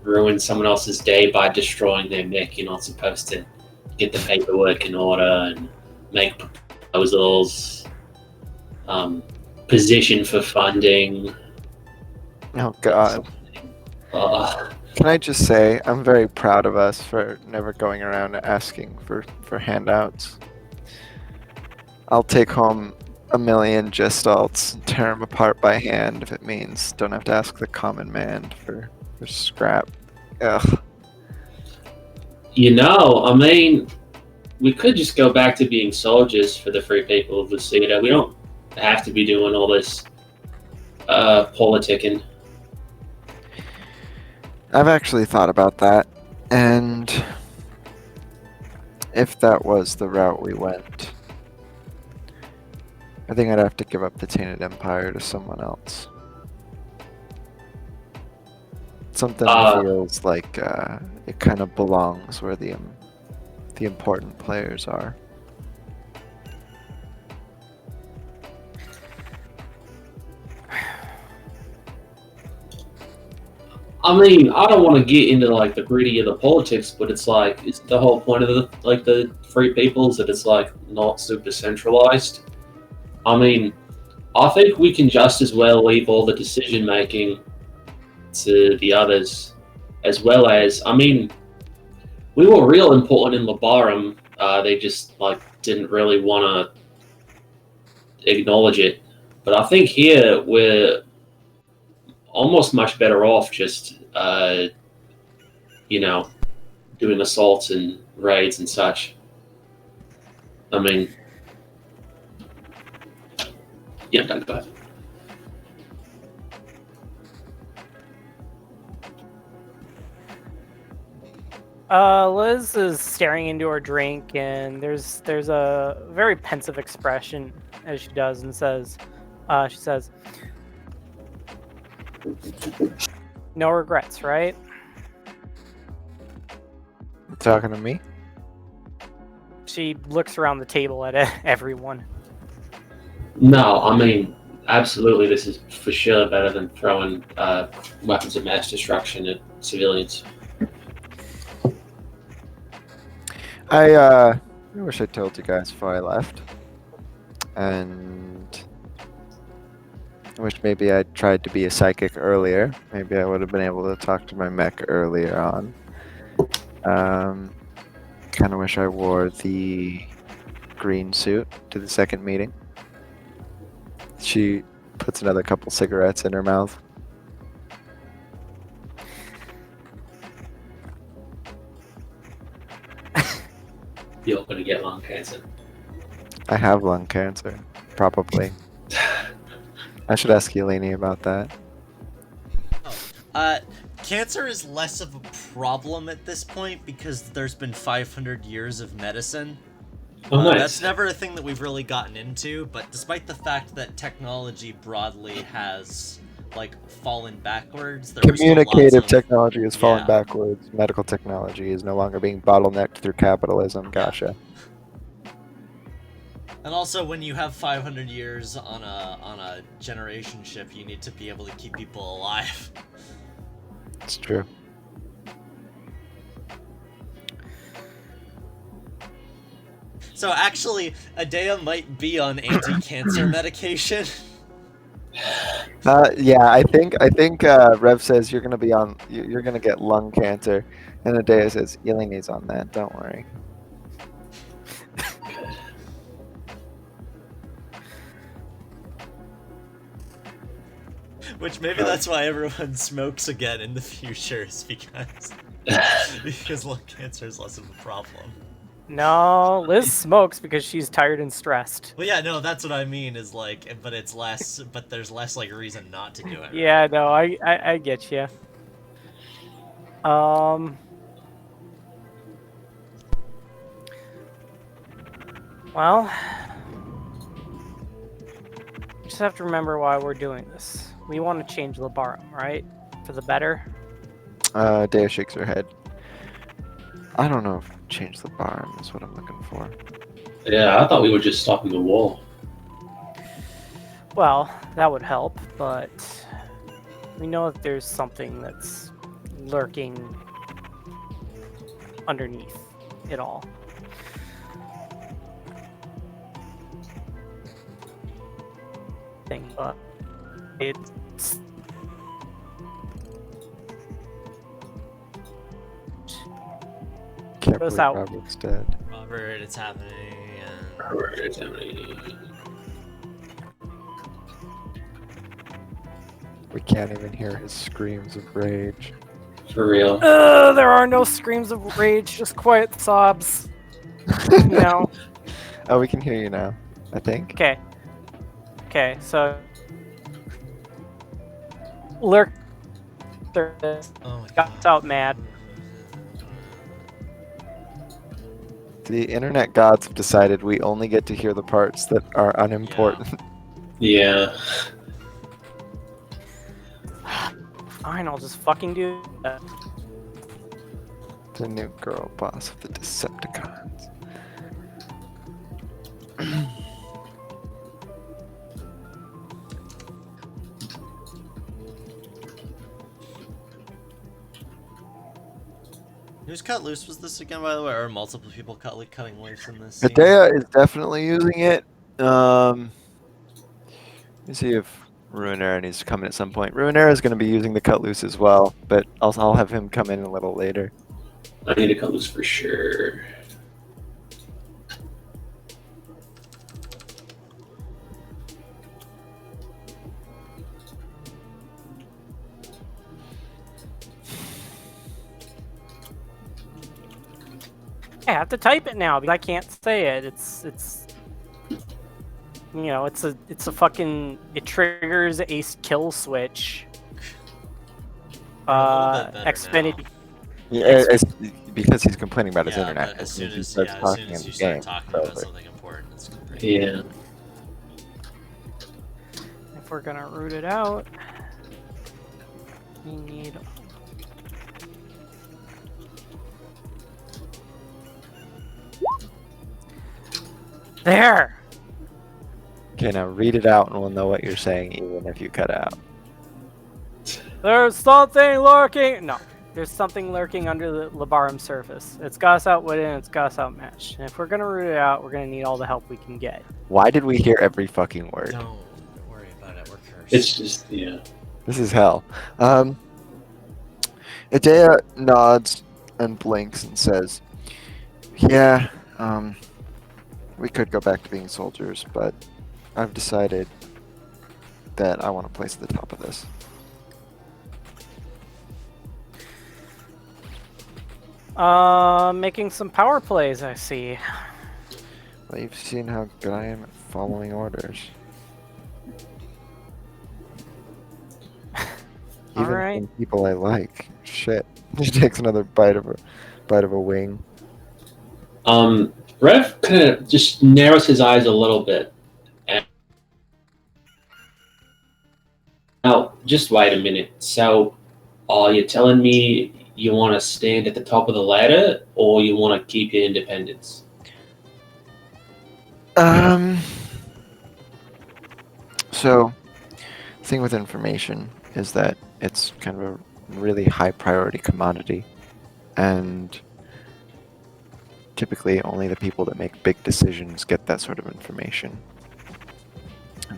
ruin someone else's day by destroying their neck. You're not supposed to get the paperwork in order and make proposals, position for funding. Oh God. Can I just say, I'm very proud of us for never going around asking for handouts. I'll take home 1,000,000 gestalts and tear them apart by hand if it means don't have to ask the common man for scrap. Ugh. You know, I mean, we could just go back to being soldiers for the free people of Lucida. We don't have to be doing all this politicking. I've actually thought about that, and if that was the route we went, I think I'd have to give up the Tainted Empire to someone else. Something feels like it kind of belongs where the important players are. I mean, I don't want to get into like the gritty of the politics, but it's like it's the whole point of the free peoples that it's like not super centralized. I mean, I think we can just as well leave all the decision making to the others, as well as, I mean, we were real important in Labarum. They just like didn't really want to acknowledge it. But I think here we're almost much better off just, doing assaults and raids and such. I mean, yeah, I'm done. Go ahead. Liz is staring into her drink, and there's a very pensive expression as she does, and she says, "No regrets, right?" You talking to me? She looks around the table at everyone. No, I mean, absolutely, this is for sure better than throwing weapons of mass destruction at civilians. I wish I told you guys before I left. And I wish maybe I tried to be a psychic earlier. Maybe I would have been able to talk to my mech earlier on. Kind of wish I wore the green suit to the second meeting. She puts another couple cigarettes in her mouth. You're going to get lung cancer. I have lung cancer, probably. I should ask Yeleni about that. Cancer is less of a problem at this point because there's been 500 years of medicine. Oh, nice. That's never a thing that we've really gotten into, but despite the fact that technology broadly has, fallen backwards, there were still lots Communicative of- technology is falling Yeah. backwards. Medical technology is no longer being bottlenecked through capitalism. Gotcha. And also, when you have 500 years on a generation ship, you need to be able to keep people alive. It's true. So actually, Adea might be on anti-cancer medication. Yeah, I think Rev says you're gonna be on. You're gonna get lung cancer, and Adea says Yeleni's on that. Don't worry. Which maybe that's why everyone smokes again in the future, is because lung cancer is less of a problem. No, Liz smokes because she's tired and stressed. Well, yeah, no, that's what I mean. Is but it's less. But there's less reason not to do it. Right? Yeah, no, I get you. Well, just have to remember why we're doing this. We want to change Labarum, right? For the better. Adea shakes her head. I don't know if change the barn is what I'm looking for. Yeah, I thought we were just stopping the war. Well, that would help, but we know that there's something that's lurking underneath it all. But it's Can't Goes believe out. Robert's dead. Robert, it's happening. And... Robert, it's happening. We can't even hear his screams of rage. For real. there are no screams of rage, just quiet sobs. No. Oh, we can hear you now. I think. Okay, so lurk. Oh my Got god. out mad. The internet gods have decided we only get to hear the parts that are unimportant. Yeah. Fine, I'll just fucking do that. The new girl boss of the Decepticons. Who's cut loose was this again, by the way? Or multiple people cutting loose in this scene? Adea is definitely using it. Let me see if Ruinera needs to come in at some point. Ruinera is going to be using the cut loose as well, but I'll have him come in a little later. I need to cut loose for sure. I have to type it now because I can't say it. It's you know, it's a fucking, it triggers a kill switch. Xfinity. Yeah, it's because he's complaining about his Yeah, internet. but as soon he as, starts yeah, as talking soon as in you the start game, talking it's about over. something important, it's pretty Yeah. If we're gonna root it out, we need. There! Okay, now read it out and we'll know what you're saying even if you cut out. There's something lurking! No. There's something lurking under the Labarum surface. It's Goss outwitted and it's Goss outmatched. And if we're gonna root it out, we're gonna need all the help we can get. Why did we hear every fucking word? Don't worry about it, we're cursed. It's just, yeah. This is hell. Idea nods and blinks and says, "Yeah, we could go back to being soldiers, but I've decided that I want a place at the top of this." Making some power plays, I see. Well, you've seen how good I am at following orders. Even Alright. from people I like. Shit. He takes another bite of a wing. Rev kind of just narrows his eyes a little bit. And now, just wait a minute. So, are you telling me you want to stand at the top of the ladder, or you want to keep your independence? So, the thing with information is that it's kind of a really high priority commodity, and typically only the people that make big decisions get that sort of information.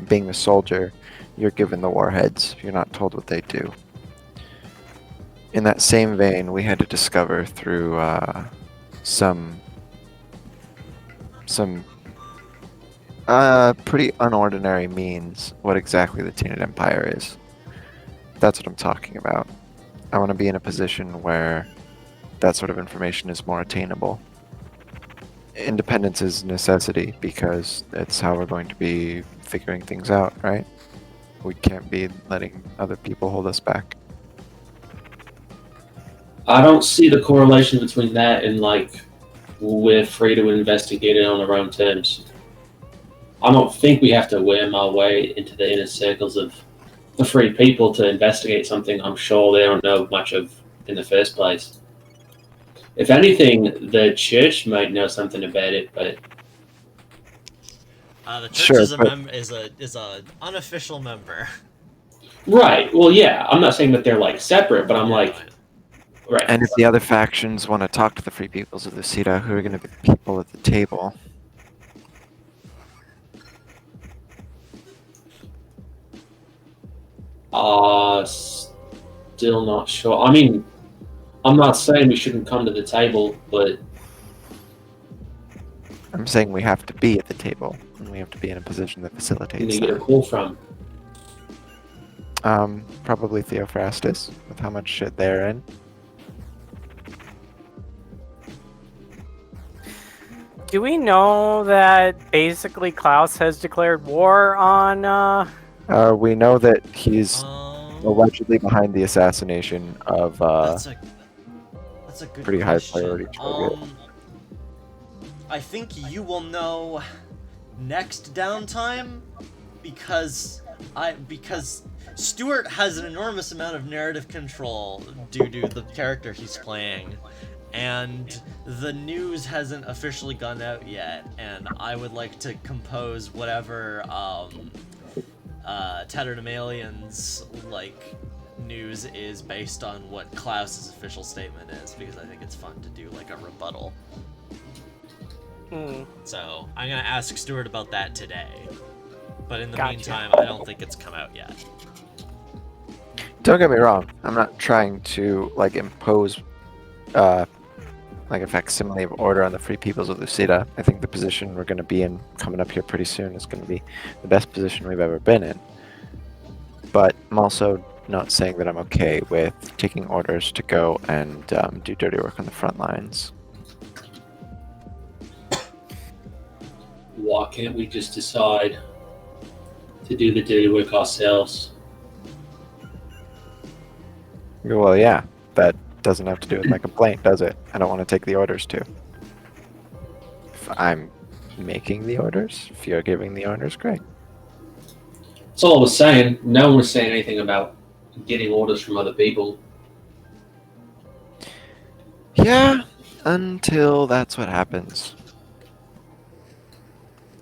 Being a soldier, you're given the warheads, you're not told what they do. In that same vein, we had to discover through some pretty unordinary means what exactly the Tainted Empire is. That's what I'm talking about. I want to be in a position where that sort of information is more attainable. Independence is a necessity because it's how we're going to be figuring things out, right? We can't be letting other people hold us back. I don't see the correlation between that and, like, we're free to investigate it on our own terms. I don't think we have to worm our way into the inner circles of the free people to investigate something I'm sure they don't know much of in the first place. If anything, the church might know something about it, but The church Sure, is a but- is a unofficial member. right. Well, yeah, I'm not saying that they're like separate, but I'm like, right. And if the other factions want to talk to the Free Peoples of Lucida, who are going to be the people at the table? Still not sure. I mean, I'm not saying we shouldn't come to the table, but I'm saying we have to be at the table, and we have to be in a position that who facilitates do you get a that. call from? Probably Theophrastus, with how much shit they're in. Do we know that basically Klaus has declared war on, We know that he's Um, allegedly behind the assassination of, that's a good pretty high question. priority target. I think you will know next downtime because Stuart has an enormous amount of narrative control due to the character he's playing, and the news hasn't officially gone out yet, and I would like to compose whatever Tatterdemalian's like news is based on what Klaus's official statement is, because I think it's fun to do like a rebuttal. So I'm gonna ask Stuart about that today, but in the Gotcha. meantime, I don't think it's come out yet. Don't get me wrong, I'm not trying to, like, impose, like a facsimile of order on the Free Peoples of Lucida. I think the position we're going to be in coming up here pretty soon is going to be the best position we've ever been in. But I'm also not saying that I'm okay with taking orders to go and do dirty work on the front lines. Why can't we just decide to do the dirty work ourselves? Well, yeah, that doesn't have to do with my complaint, does it? I don't want to take the orders too. If I'm making the orders, if you're giving the orders, great. That's all I was saying. No one was saying anything about getting orders from other people. Yeah, until that's what happens.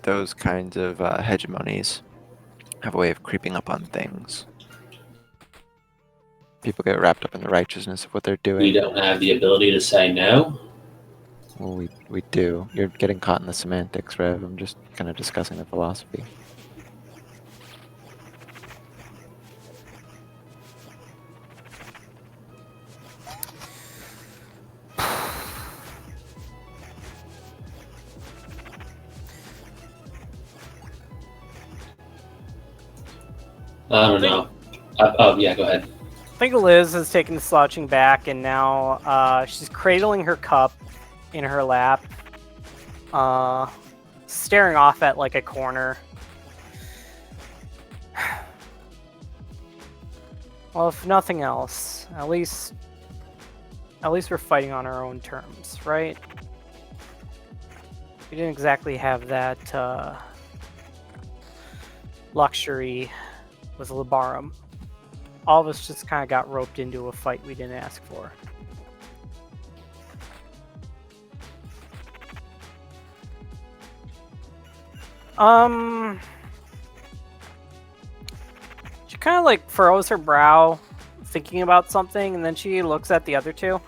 Those kinds of hegemonies have a way of creeping up on things. People get wrapped up in the righteousness of what they're doing. We don't have the ability to say no. Well, we do. You're getting caught in the semantics, Rev. I'm just kind of discussing the philosophy. I don't know. Oh, yeah, go ahead. I think Liz has taken the slouching back, and now she's cradling her cup in her lap, staring off at like a corner. Well, if nothing else, at least we're fighting on our own terms, right? We didn't exactly have that luxury with Labarum. All of us just kind of got roped into a fight we didn't ask for. She kind of like furrows her brow, thinking about something, and then she looks at the other two.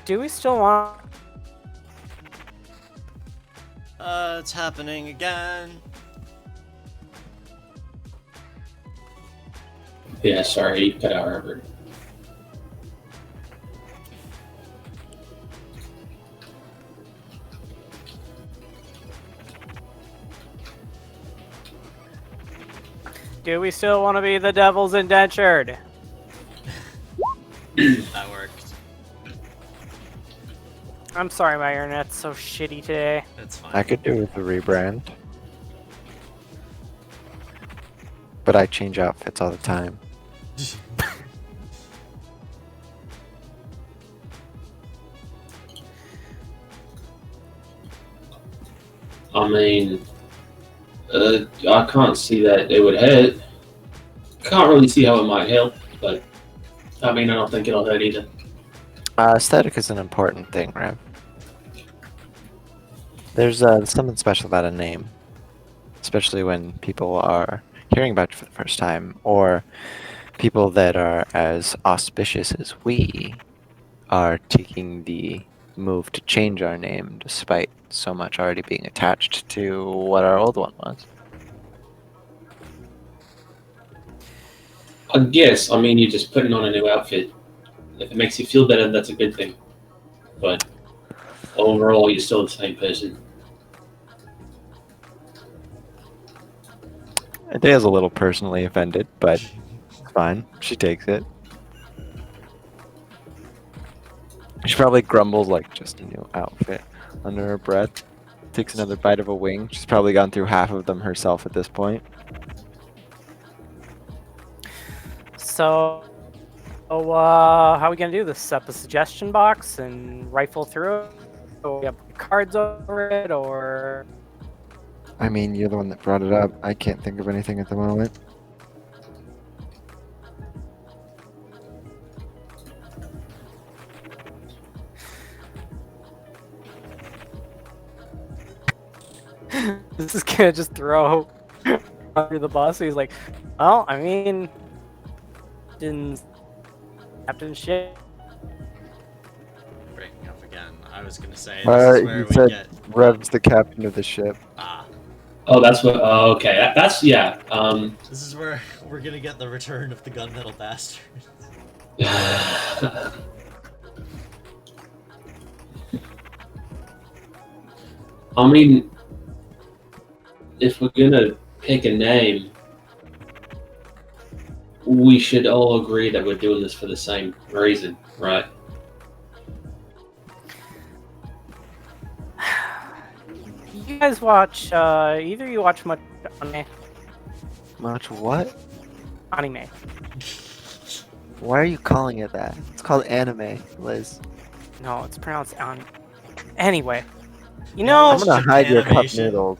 Do we still want... It's happening again. Yeah, sorry, you cut out Herbert. Do we still want to be the devil's indentured? That worked. I'm sorry, my internet's so shitty today. That's fine. I could do with a rebrand. But I change outfits all the time. I mean, I can't see that it would hurt. Can't really see how it might help, but I mean, I don't think it'll hurt either. Aesthetic is an important thing, right? There's something special about a name, especially when people are hearing about it for the first time, or people that are as auspicious as we are taking the move to change our name despite so much already being attached to what our old one was. I guess, I mean, you're just putting on a new outfit. If it makes you feel better, that's a good thing. But overall, you're still the same person. Adea's a little personally offended, but it's fine. She takes it. She probably grumbles like, just a new outfit under her breath. Takes another bite of a wing. She's probably gone through half of them herself at this point. So, how are we gonna do this? Set up a suggestion box and rifle through it? Or we have cards over it, or... I mean, you're the one that brought it up. I can't think of anything at the moment. This is gonna just throw under the bus. He's like, well, I mean, Captain Shit. Breaking up again. I was gonna say this You is where we said get. Rev's the captain of the ship. Ah, Oh, that's what. Oh, okay. That's yeah. this is where we're gonna get the return of the gunmetal bastard. I mean, if we're gonna pick a name, we should all agree that we're doing this for the same reason, right? you guys watch? Either you watch much anime? Much what? Anime. Why are you calling it that? It's called anime, Liz. No, it's pronounced anime. Anyway, you know, I'm gonna hide your cup Japanimation. noodles.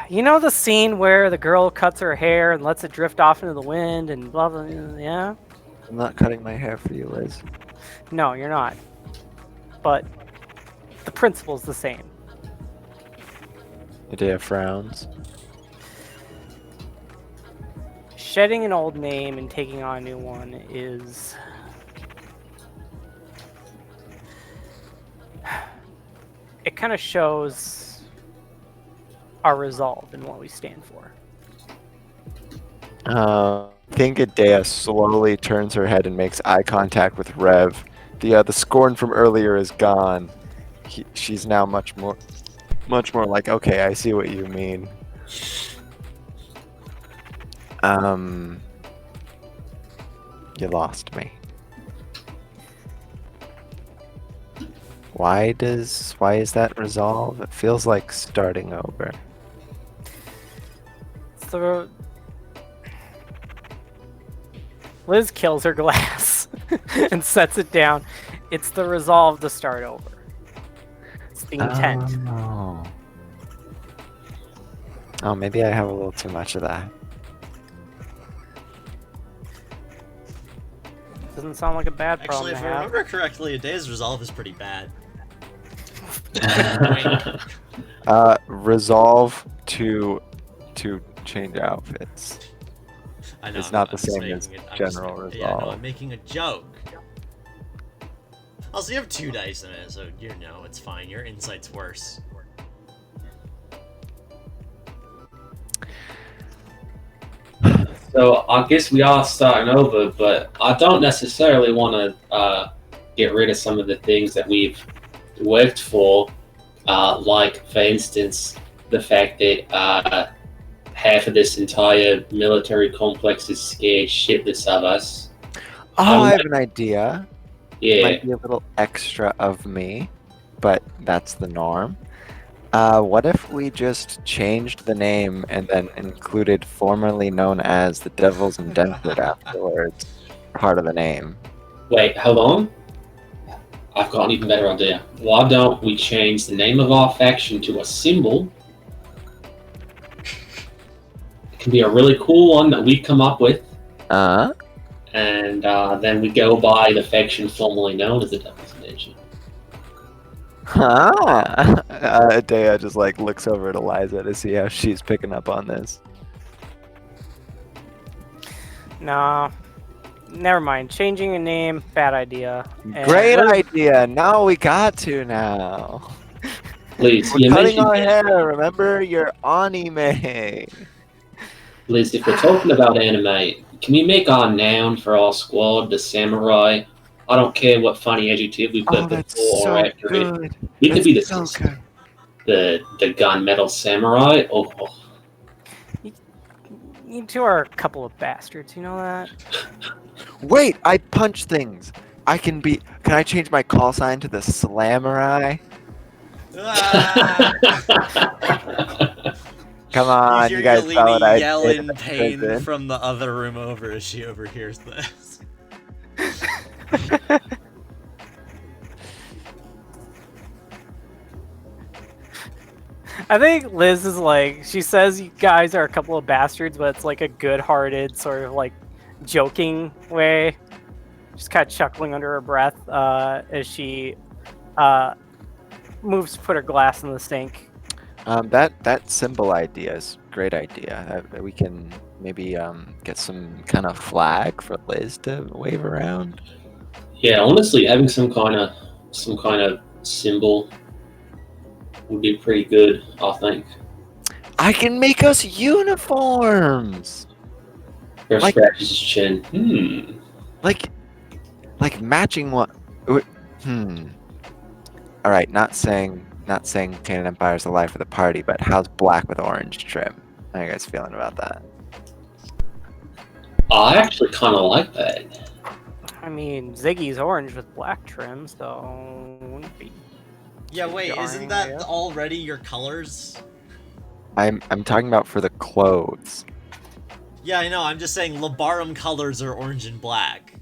you know the scene where the girl cuts her hair and lets it drift off into the wind and blah blah. Yeah. I'm not cutting my hair for you, Liz. No, you're not. But the principle's the same. Idea frowns. Shedding an old name and taking on a new one is... It kind of shows our resolve and what we stand for. I think Idea slowly turns her head and makes eye contact with Rev. The scorn from earlier is gone. She's now much more like, okay, I see what you mean. You lost me. Why is that resolve? It feels like starting over. So Liz kills her glass and sets it down. It's the resolve to start over. It's the intent. Oh, maybe I have a little too much of that. Doesn't sound like a bad Actually, problem if to I have. remember correctly, a day's resolve is pretty bad. Resolve to change outfits. I know. It's not I'm the just same making as it- I'm general just, Yeah, no, resolve. I'm making a joke. Also, you have 2 dice in it, so you know it's fine. Your insight's worse. So I guess we are starting over, but I don't necessarily want to get rid of some of the things that we've worked for, like, for instance, the fact that half of this entire military complex is scared shitless of us. Oh, I have an idea. Yeah. Might be a little extra of me, but that's the norm. What if we just changed the name and then included formerly known as the Devil's Indented afterwards, part of the name? Wait, hold on. I've got an even better idea. Why don't we change the name of our faction to a symbol? It can be a really cool one that we come up with, and then we go by the faction formerly known as the Devil's Indention. Dea just like looks over at Eliza to see how she's picking up on this. No, never mind. Changing a name, bad idea. And Great Liz- idea. Now we got to now. Please, We're you cutting our mentioned hair. Remember your anime. Liz, if we're talking about anime, can we make our noun for our squad the samurai? I don't care what funny adjective we put Oh, that's before so or after it. good. We could be the That's so good. the gunmetal samurai. Oh, You two are a couple of bastards, you know that? Wait, I punch things. Can I change my call sign to the Slamurai? Ah! Come on, you hear guys saw what I Yeleni yell did in in pain prison. from the other room over as she overhears this. I think Liz is like, she says you guys are a couple of bastards, but it's like a good-hearted sort of like joking way. Just kind of chuckling under her breath as she moves to put her glass in the sink. That symbol idea is a great idea. We can maybe get some kind of flag for Liz to wave around. Yeah, honestly, having some kind of symbol would be pretty good, I think. I can make us uniforms. First Like- scratches his chin. Like matching what? All right, not saying Canaan Empire's the life of the party, but how's black with orange trim? How you guys feeling about that? I actually kind of like that. I mean, Ziggy's orange with black trim, so wouldn't be. Yeah, wait, Jarring, isn't I that guess. already your colors? I'm talking about for the clothes. Yeah, I know. I'm just saying Labarum colors are orange and black.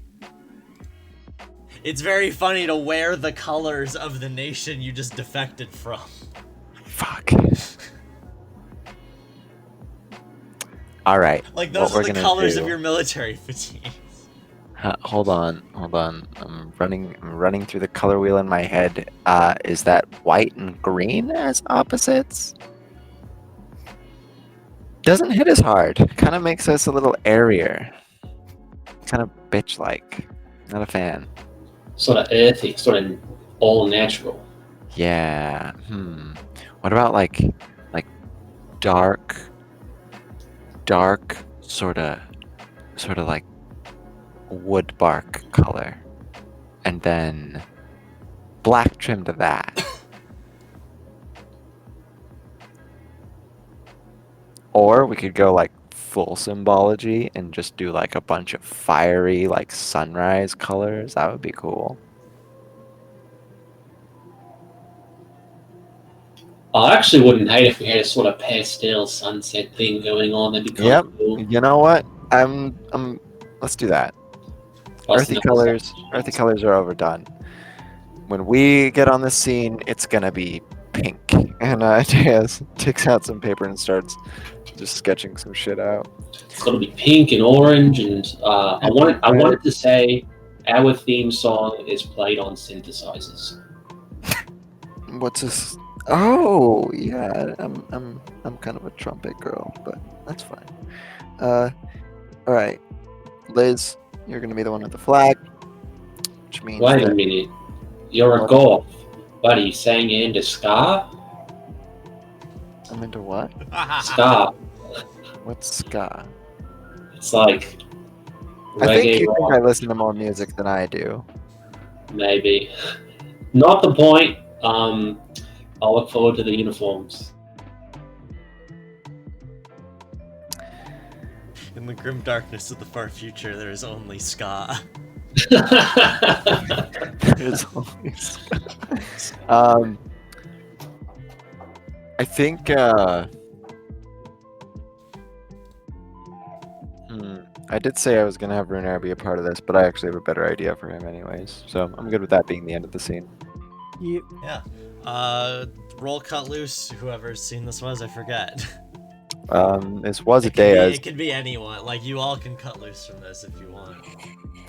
It's very funny to wear the colors of the nation you just defected from. Fuck. All right. Like, what those we're are the gonna colors do- of your military fatigues. Hold on. I'm running through the color wheel in my head. Is that white and green as opposites? Doesn't hit as hard. Kind of makes us a little airier. Kind of bitch-like. Not a fan. Sort of earthy, sort of all natural. Yeah. What about like dark, sort of like wood bark color, and then black trim to that. Or we could go like full symbology and just do like a bunch of fiery like sunrise colors. That would be cool. I actually wouldn't hate if we had a sort of pastel sunset thing going on. That'd be kind Yep. of cool. You know what? Let's do that. Plus another Earthy colors are overdone. When we get on the scene, it's gonna be pink. And Diaz takes out some paper and starts just sketching some shit out. It's got to be pink and orange, and I wanted to say our theme song is played on synthesizers. What's this? Oh yeah, I'm kind of a trumpet girl, but that's fine. All right, Liz, you're gonna be the one with the flag, which means Wait a that minute, you're a goth. What are you saying? You're into ska? I'm into what? Ska. What's ska? It's like I think reggae you think rock, I listen to more music than I do. maybe. Not the point. I'll look forward to the uniforms. In the grim darkness of the far future, there is only ska. There's always I think I did say I was gonna have Runair be a part of this, but I actually have a better idea for him anyways. So I'm good with that being the end of the scene. Yeah. Roll cut loose. Whoever's seen this was, I forget. This was a It could, be, day it could be anyone. Like, you all can cut loose from this if you want.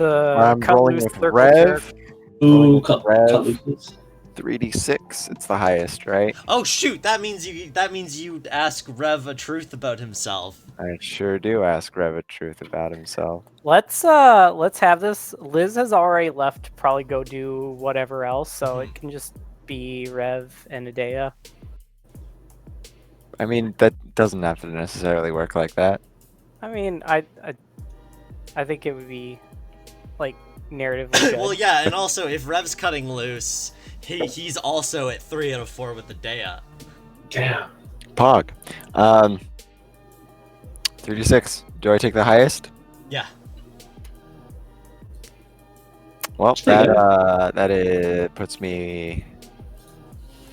I'm cut rolling loose with circle Rev. jerk. Ooh, cut Rev. loose. 3d6. It's the highest, right? Oh shoot! That means you ask Rev a truth about himself. I sure do ask Rev a truth about himself. Let's have this. Liz has already left to probably go do whatever else, so it can just be Rev and Adea. I mean, that doesn't have to necessarily work like that. I mean, I think it would be like narratively good. Well, yeah, and also if Rev's cutting loose, he's also at 3 out of 4 with the Dea. Damn. Pog. 3d6. Do I take the highest? Yeah. Well, that puts me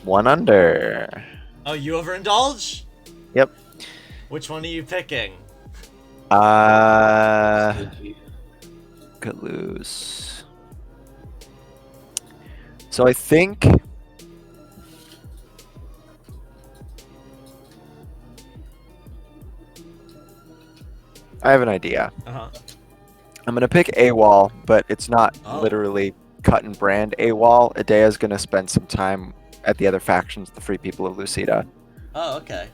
1 under. Oh, you overindulge? Yep. Which one are you picking? Cut loose. So I think I have an idea. Uh-huh. I'm gonna pick AWOL, but it's not Oh. literally cut and brand AWOL. Adea's gonna spend some time at the other factions, the Free People of Lucida. Oh, okay.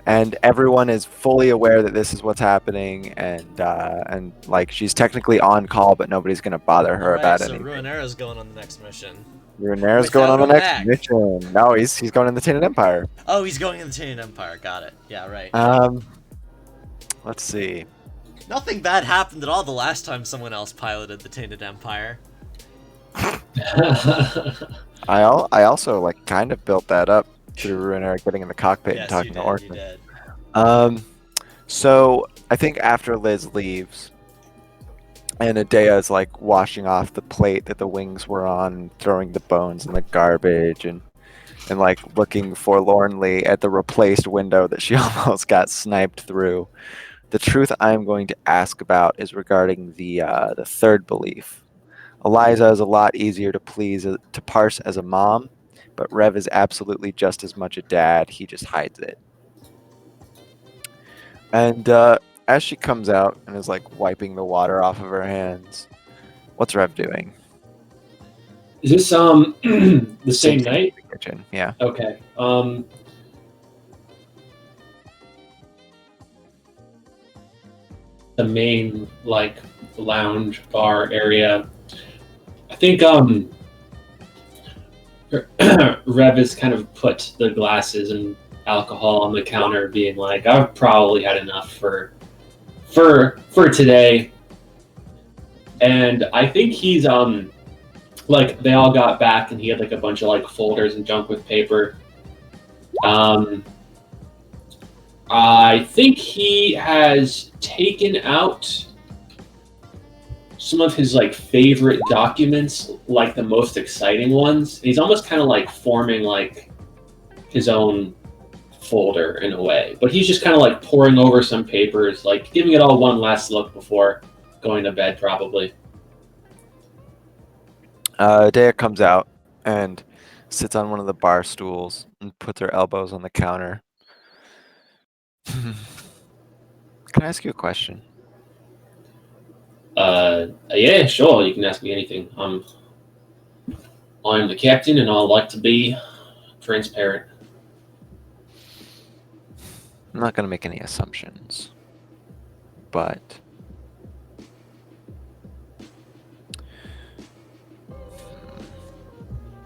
And everyone is fully aware that this is what's happening, and like she's technically on call, but nobody's gonna bother her Alright, about so anything. Ruinera's going on the next mission. Ruiner's going on the Without a next mech. mission. No, he's going in the Tainted Empire. Oh, he's going in the Tainted Empire. Got it. Yeah, right. Let's see. Nothing bad happened at all the last time someone else piloted the Tainted Empire. I also like kind of built that up through Ruiner getting in the cockpit and Yes, talking you to did. You Orphan. did. So I think after Liz leaves, And Adea is like washing off the plate that the wings were on, throwing the bones in the garbage, and like looking forlornly at the replaced window that she almost got sniped through. The truth I'm going to ask about is regarding the third belief. Eliza is a lot easier to to parse as a mom, but Rev is absolutely just as much a dad. He just hides it. And as she comes out and is like wiping the water off of her hands, what's Rev doing? Is this the same thing night? in the kitchen. Yeah. Okay. The main like lounge bar area. I think Rev has kind of put the glasses and alcohol on the counter, being like, "I've probably had enough for today." And I think he's like they all got back, and he had like a bunch of like folders and junk with paper. I think he has taken out some of his like favorite documents, like the most exciting ones. And he's almost kind of like forming like his own folder in a way, but he's just kind of like poring over some papers, like giving it all one last look before going to bed, probably. Dea comes out and sits on one of the bar stools and puts her elbows on the counter. Can I ask you a question? Yeah, sure. You can ask me anything. I'm the captain, and I like to be transparent. I'm not going to make any assumptions, but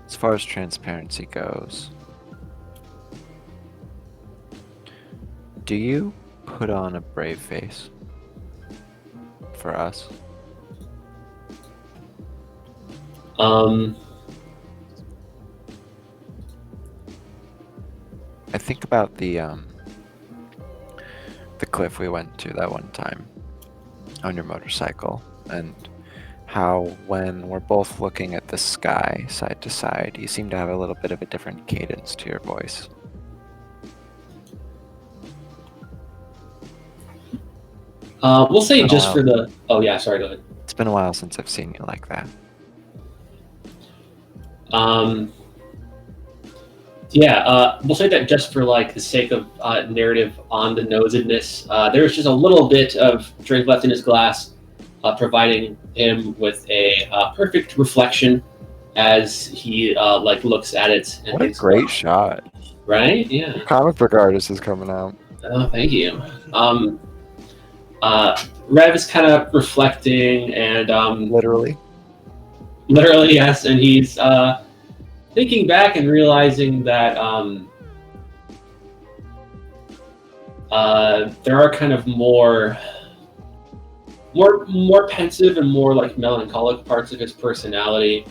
as far as transparency goes, do you put on a brave face for us? I think about the cliff we went to that one time on your motorcycle, and how when we're both looking at the sky side to side, you seem to have a little bit of a different cadence to your voice. We'll say just for the... Oh, yeah, sorry, go ahead. It's been a while since I've seen you like that. Yeah, we'll say that just for like the sake of narrative on the nosedness. There's just a little bit of drink left in his glass, providing him with a perfect reflection as he like looks at it. And What a great shot! Right? Yeah. Comic book artist is coming out. Oh, thank you. Rev is kind of reflecting and Literally, yes, and he's thinking back and realizing that there are kind of more pensive and more like melancholic parts of his personality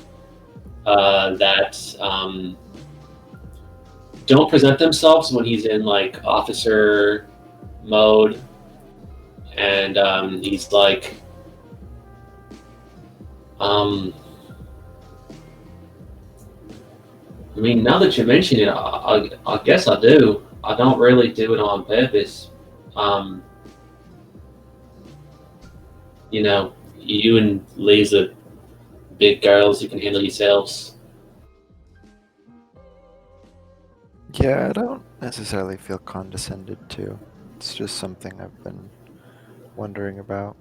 that don't present themselves when he's in like officer mode, and he's like I mean, now that you mention it, I guess I do. I don't really do it on purpose. You know, you and Lee's are big girls. You can handle yourselves. yeah, I don't necessarily feel condescended to. It's just something I've been wondering about.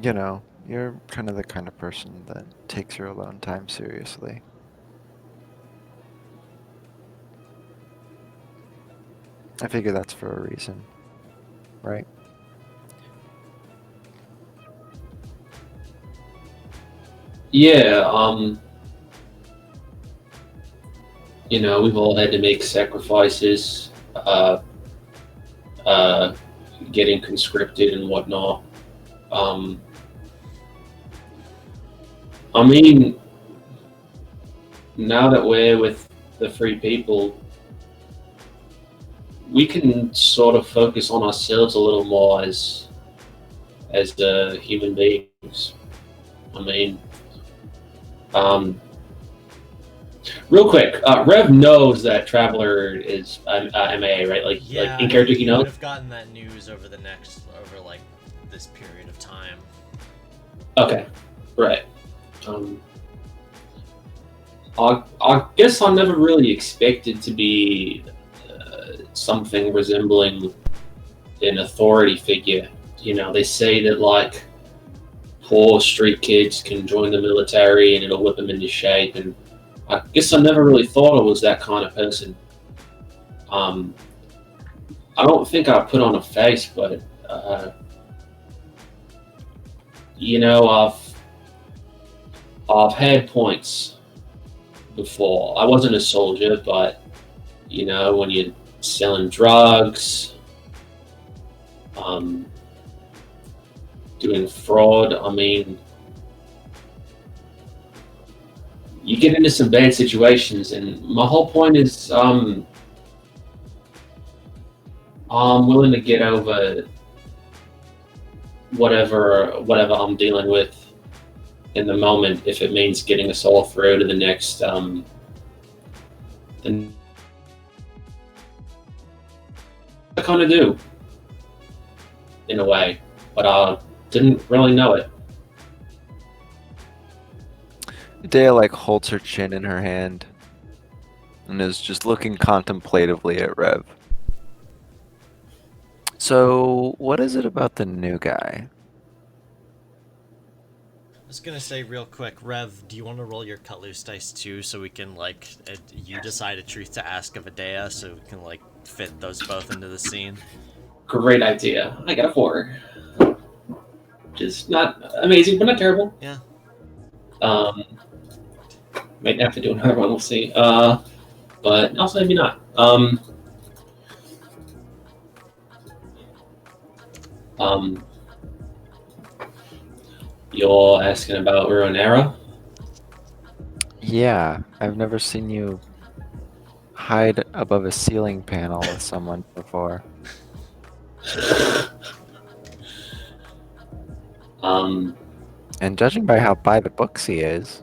You know, you're kind of the kind of person that takes your alone time seriously. I figure that's for a reason, right? Yeah, you know, we've all had to make sacrifices, getting conscripted and whatnot. I mean, now that we're with the free people, we can sort of focus on ourselves a little more as human beings. I mean, real quick, Rev knows that Traveler is MAA, right? Like in character, he knows. Would have gotten that news over like this period of time. Okay, right. I guess I never really expected to be something resembling an authority figure. You know, they say that like poor street kids can join the military and it'll whip them into shape, and I guess I never really thought I was that kind of person. I don't think I put on a face, but you know, I've had points before. I wasn't a soldier, but you know, when you're selling drugs, doing fraud, I mean, you get into some bad situations, and my whole point is I'm willing to get over whatever I'm dealing with in the moment, if it means getting us all through to the next I kind of do in a way, but I didn't really know it. Dea like holds her chin in her hand and is just looking contemplatively at Rev. So, what is it about the new guy? I was gonna say real quick, Rev, do you want to roll your cut loose dice too, so we can like you decide a truth to ask of Adea, so we can like fit those both into the scene. Great idea. I got a 4. Just not amazing, but not terrible. Yeah. Might have to do another one. We'll see. But also maybe not. You're asking about Ruinera? Yeah, I've never seen you hide above a ceiling panel with someone before. And judging by how by the books he is,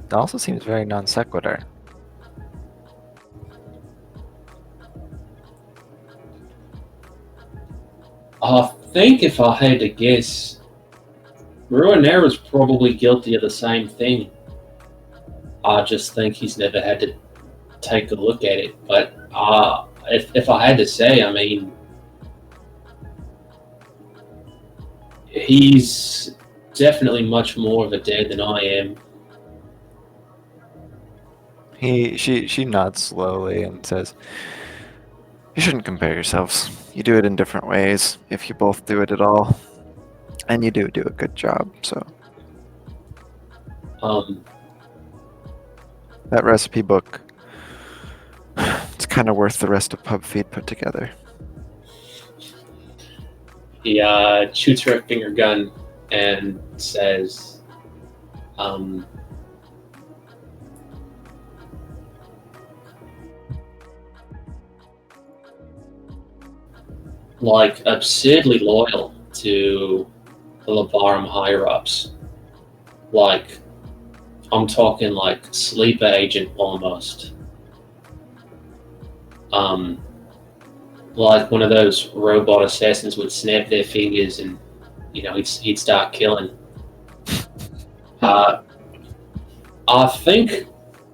it also seems very non sequitur. I think if I had to guess, Ruinera's probably guilty of the same thing. I just think he's never had to take a look at it. But if I had to say, I mean, he's definitely much more of a dad than I am. She nods slowly and says, "You shouldn't compare yourselves. You do it in different ways, if you both do it at all. And you do a good job, so." That recipe book, it's kind of worth the rest of Pub Feed put together. He shoots her a finger gun and says, like, absurdly loyal to the Lavarum higher-ups. Like, I'm talking like sleeper agent almost. Like one of those robot assassins would snap their fingers and, you know, he'd start killing. I think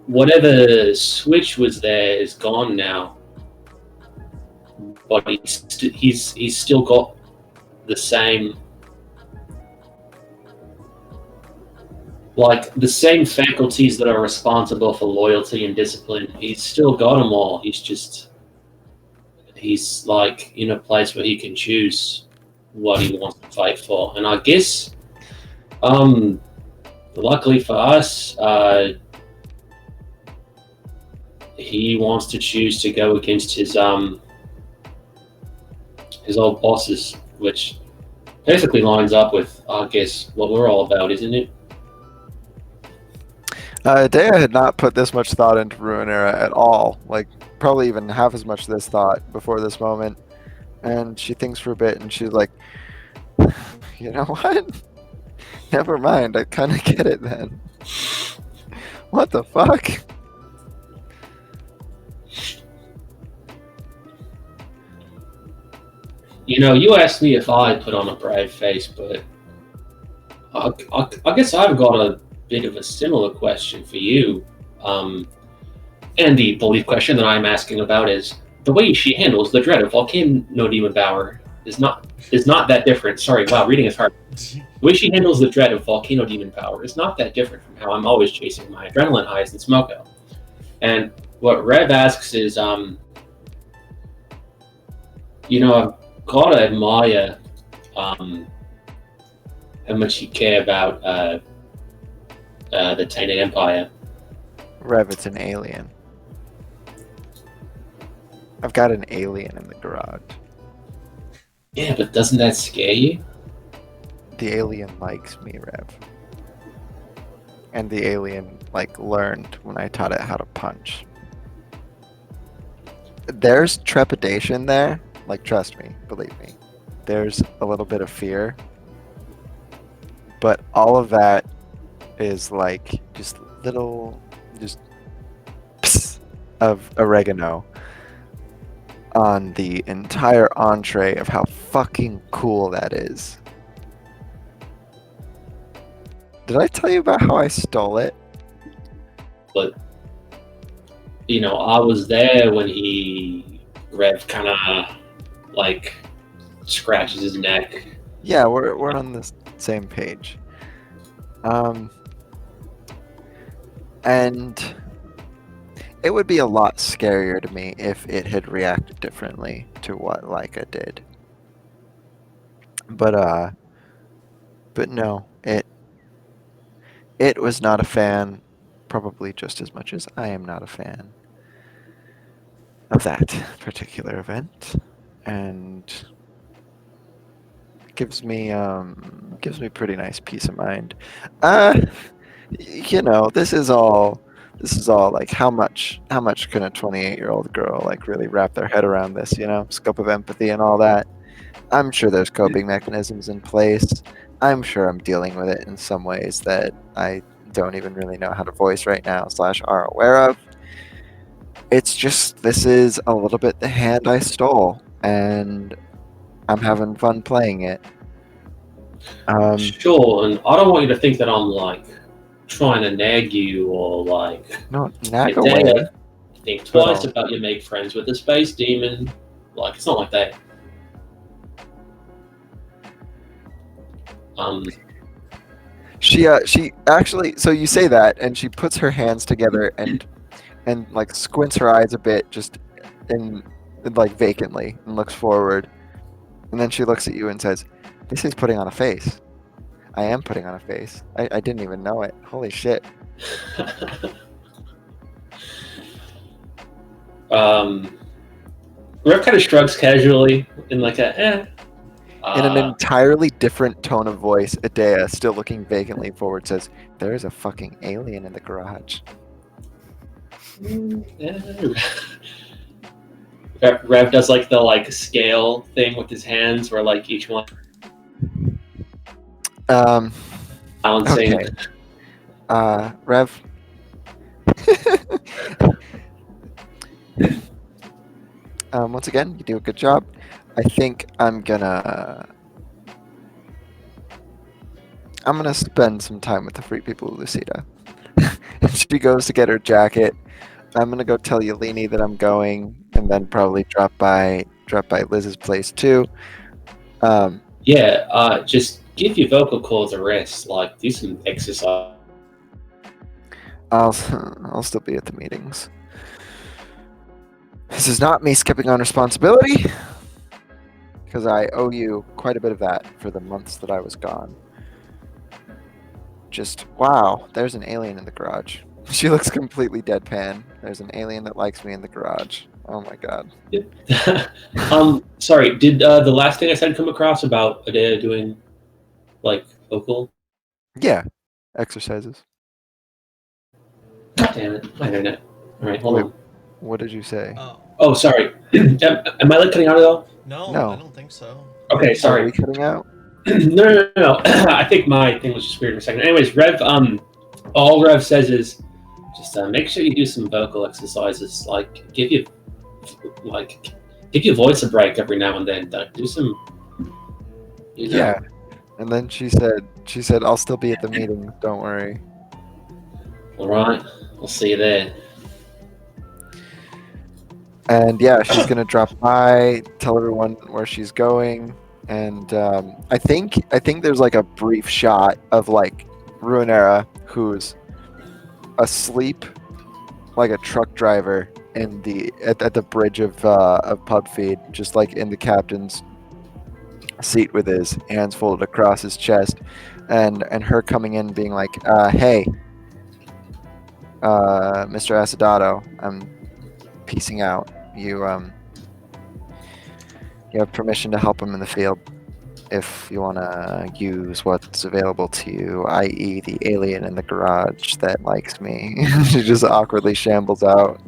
whatever switch was there is gone now, but he's still got the same, like the same faculties that are responsible for loyalty and discipline. He's still got them all. He's like in a place where he can choose what he wants to fight for. And I guess, luckily for us, he wants to choose to go against his old bosses, which basically lines up with, I guess, what we're all about, isn't it? Dea had not put this much thought into Ruinera at all. Like, probably even half as much this thought before this moment. And she thinks for a bit, and she's like, you know what? Never mind. I kind of get it then. What the fuck? You know, you asked me if I put on a brave face, but I guess I've got a bit of a similar question for you. And the belief question that I'm asking about is the way she handles the dread of Volcano Demon Bower is not that different. Sorry, wow, reading is hard. The way she handles the dread of Volcano Demon Power is not that different from how I'm always chasing my adrenaline highs in Smoko. And what Rev asks is, you know, I've got to admire how much you care about the Tainted Empire. Rev, it's an alien. I've got an alien in the garage. Yeah, but doesn't that scare you? The alien likes me, Rev. And the alien, like, learned when I taught it how to punch. There's trepidation there. Like, trust me, believe me. There's a little bit of fear. But all of that is, like, just little, just psst of oregano on the entire entree of how fucking cool that is. Did I tell you about how I stole it? But, you know, I was there when Rev kind of, like, scratches his neck. Yeah, we're on the same page. And it would be a lot scarier to me if it had reacted differently to what Laika did. But no, it was not a fan, probably just as much as I am not a fan of that particular event, and gives me pretty nice peace of mind. You know, this is all like how much can a 28-year-old girl like really wrap their head around this, you know, scope of empathy and all that. I'm sure there's coping mechanisms in place. I'm sure I'm dealing with it in some ways that I don't even really know how to voice right now / are aware of. It's just, this is a little bit the hand I stole, and I'm having fun playing it. Sure, and I don't want you to think that I'm, like, trying to nag you or, like... No, nag Dare away. you think twice about you make friends with a space demon. Like, it's not like that. She actually, so you say that, and she puts her hands together and like squints her eyes a bit, just in like vacantly, and looks forward, and then she looks at you and says, "This is putting on a face. I am putting on a face. I didn't even know it. Holy shit." Rev kind of shrugs casually in like a In an entirely different tone of voice, Adea, still looking vacantly forward, says, "There is a fucking alien in the garage." Rev does like the scale thing with his hands, where like each one balancing. Okay. Rev. Once again, you do a good job. I think I'm gonna spend some time with the Free People of Lucida. She goes to get her jacket. I'm gonna go tell Yelini that I'm going, and then probably drop by Liz's place too. Just give your vocal cords a rest. Like, do some exercise. I'll still be at the meetings. This is not me skipping on responsibility, because I owe you quite a bit of that for the months that I was gone. Just, wow, there's an alien in the garage. She looks completely deadpan. There's an alien that likes me in the garage. Oh my god. Sorry, did the last thing I said come across about Adea doing, like, vocal? Yeah, exercises. Damn it, my internet. All right, hold on. What did you say? Oh, sorry. Am I like cutting out at all? No, No. I don't think so. Okay, Are we sorry. cutting out? No. I think my thing was just weird for a second. Anyways, Rev, all Rev says is just make sure you do some vocal exercises. Like, give your voice a break every now and then. Do some. You know. Yeah. And then she said, I'll still be at the meeting. Don't worry. All right. We'll see you there. And yeah, she's gonna drop by, tell everyone where she's going, and I think there's like a brief shot of like Ruinera, who's asleep, like a truck driver in at the bridge of Pubfeed, just like in the captain's seat with his hands folded across his chest, and her coming in being like, "Hey, Mr. Acidato, I'm piecing out. You have permission to help him in the field if you want to use what's available to you, i.e. the alien in the garage that likes me." She just awkwardly shambles out.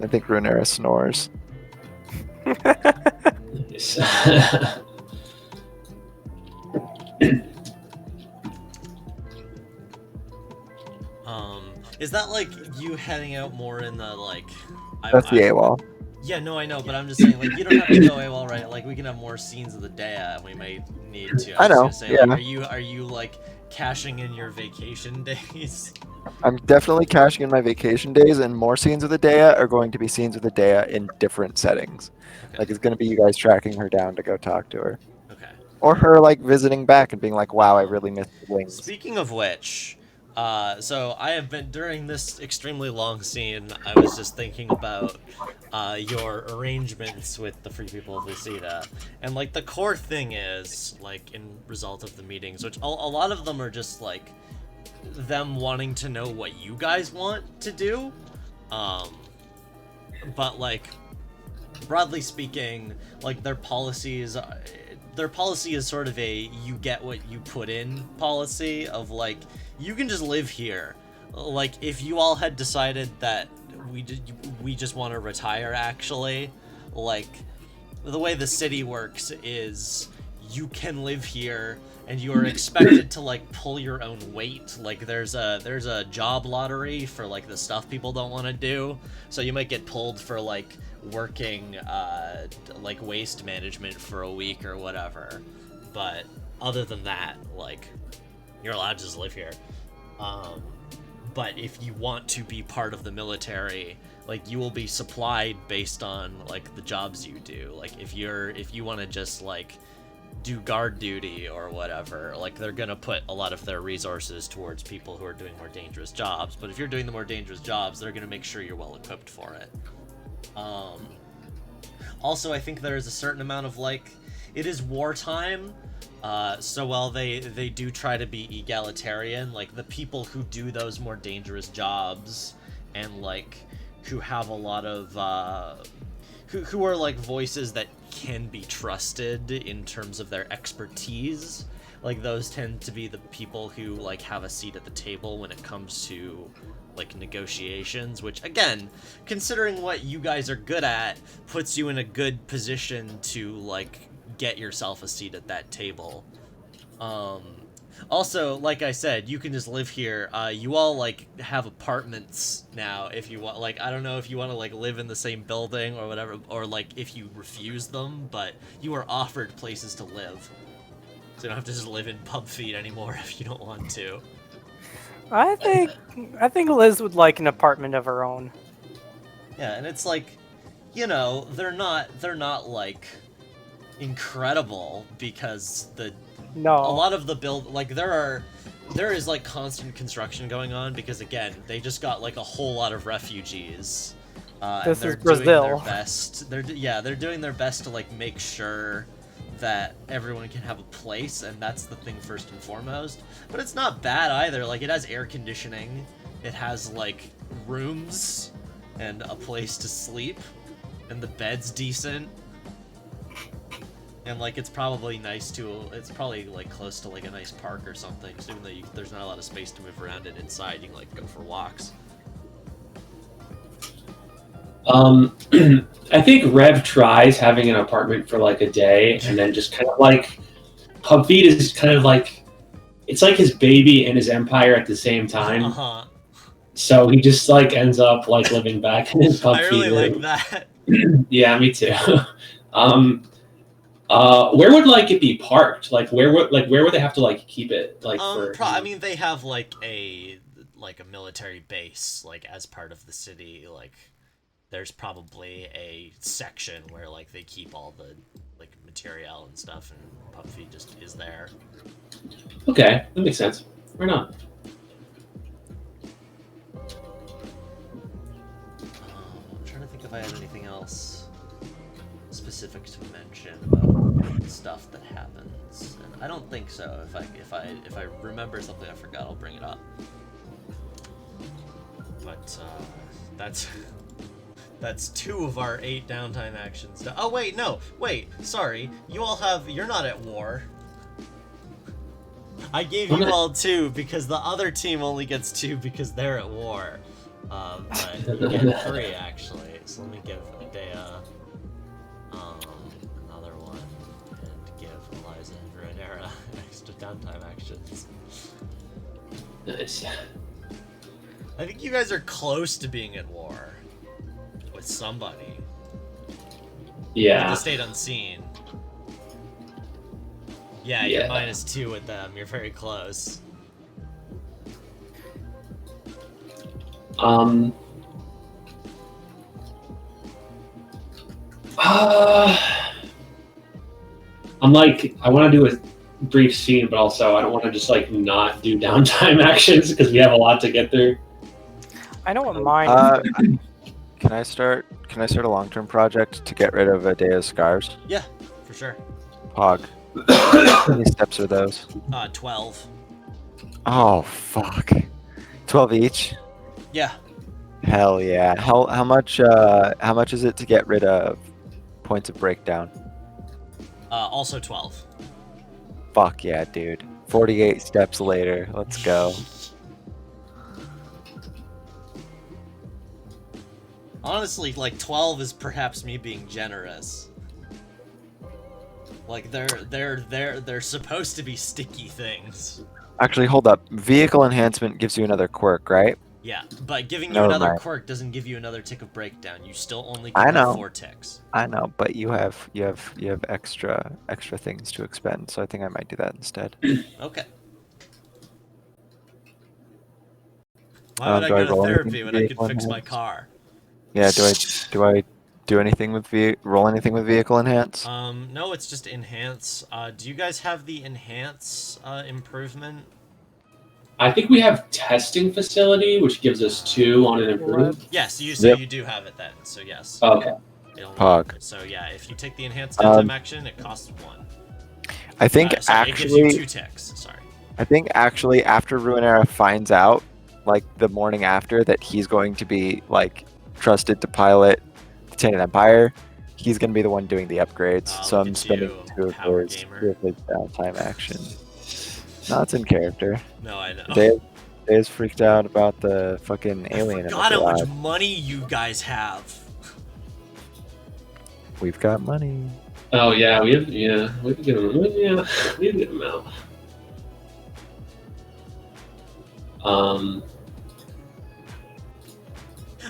I think Ruinera snores. Yes. Is that like you heading out more in the like? That's the AWOL. Yeah, no, I know, but I'm just saying, like, you don't have to go AWOL, right? Like, we can have more scenes of the day, and we might need to. I know, was gonna say, like, are you like cashing in your vacation days? I'm definitely cashing in my vacation days, and more scenes of the Dea are going to be scenes of the Dea in different settings. Okay. Like, it's going to be you guys tracking her down to go talk to her. Okay. Or her, like, visiting back and being like, wow, I really missed the wings. Speaking of which, so I have been, during this extremely long scene, I was just thinking about your arrangements with the Free People of Lucida. And, like, the core thing is, like, in result of the meetings, which a lot of them are just, like, them wanting to know what you guys want to do. But, like, broadly speaking, like, their policy is sort of a you get what you put in policy of, like, you can just live here. Like, if you all had decided that we just want to retire, actually, like, the way the city works is you can live here and you are expected to, like, pull your own weight. Like, there's a job lottery for, like, the stuff people don't want to do. So you might get pulled for, like, working like waste management for a week or whatever, but other than that, like, you're allowed to just live here. But if you want to be part of the military, like, you will be supplied based on, like, the jobs you do. Like, if you want to just, like, do guard duty or whatever, like, they're gonna put a lot of their resources towards people who are doing more dangerous jobs. But if you're doing the more dangerous jobs, they're gonna make sure you're well equipped for it. Also, I think there is a certain amount of, like, it is wartime, so while they do try to be egalitarian, like, the people who do those more dangerous jobs and, like, who have a lot of who are, like, voices that can be trusted in terms of their expertise, like, those tend to be the people who, like, have a seat at the table when it comes to, like, negotiations, which, again, considering what you guys are good at, puts you in a good position to, like, get yourself a seat at that table. Also, like I said, you can just live here. You all, like, have apartments now if you want. Like, I don't know if you want to, like, live in the same building or whatever, or, like, if you refuse them, but you are offered places to live. So you don't have to just live in Pubfeed anymore if you don't want to. I think Liz would like an apartment of her own. Yeah, and it's like, you know, they're not like incredible because a lot of the build, like, there is like constant construction going on because, again, they just got, like, a whole lot of refugees. This and is Brazil. doing their best. They're doing their best to, like, make sure that everyone can have a place, and that's the thing first and foremost. But it's not bad either. Like, it has air conditioning, it has, like, rooms and a place to sleep, and the bed's decent. And like it's probably nice to. It's probably like close to like a nice park or something. So even though there's not a lot of space to move around it inside, you can like go for walks. I think Rev tries having an apartment for like a day, and then just kind of like Pub Feed is kind of like it's like his baby and his empire at the same time. Uh-huh. So he just like ends up like living back in his Pub I Feed really like room. that. Yeah, me too. Where would like it be parked? Where would they have to like keep it? I mean, they have like a military base like as part of the city. Like, there's probably a section where like they keep all the like material and stuff, and Puffy just is there. Okay, that makes sense. Why not? I'm trying to think if I had anything else specific to mention about stuff that happens, and I don't think so. If I remember something I forgot, I'll bring it up. But that's 2 of our 8 downtime actions. Oh wait, no, wait, sorry. You're not at war. I gave you all 2 because the other team only gets 2 because they're at war. But you get 3 actually. So let me give Adea another one and give Eliza and Renera extra downtime actions. Nice. I think you guys are close to being at war with somebody. Yeah. The state unseen. Yeah, Yeah. you're -2 with them. You're very close. I'm like, I want to do a brief scene, but also I don't want to just like not do downtime actions because we have a lot to get through. I know what mine is. Can I start a long-term project to get rid of Adea's scars? Yeah, for sure. Pog. How many steps are those? 12. Oh fuck. 12 each? Yeah. Hell yeah. How much is it to get rid of points of breakdown? Also 12. Fuck yeah, dude. 48 steps later. Let's go. Honestly, like 12 is perhaps me being generous. Like they're supposed to be sticky things. Actually, hold up. Vehicle enhancement gives you another quirk, right? Yeah, but giving you Never another mind. quirk doesn't give you another tick of breakdown. You still only I get know. 4 ticks. I know, but you have extra things to expend, so I think I might do that instead. Okay. Why would I do I go to roll anything therapy for when I could vehicle fix my enhance? car? Yeah, do I do anything with roll anything with vehicle enhance? No, it's just enhance. Do you guys have the enhance improvement? I think we have testing facility, which gives us 2 on an improvement. Yes, you Yep. you do have it then. So yes. Okay. Pog. So yeah, if you take the enhanced downtime action, it costs 1. I think Sorry, it gives you actually 2 ticks. Sorry. I think actually after Ruinera finds out, like the morning after, that he's going to be like trusted to pilot the Tainted Empire, he's going to be the one doing the upgrades. Oh, So look I'm at spending you, 2 of power his gamer. downtime action. No, it's in character. No, I know. Dave's freaked out about the fucking alien. I forgot how much garage. money you guys have. We've got money. Oh yeah, we can get them. Yeah, we can get them out.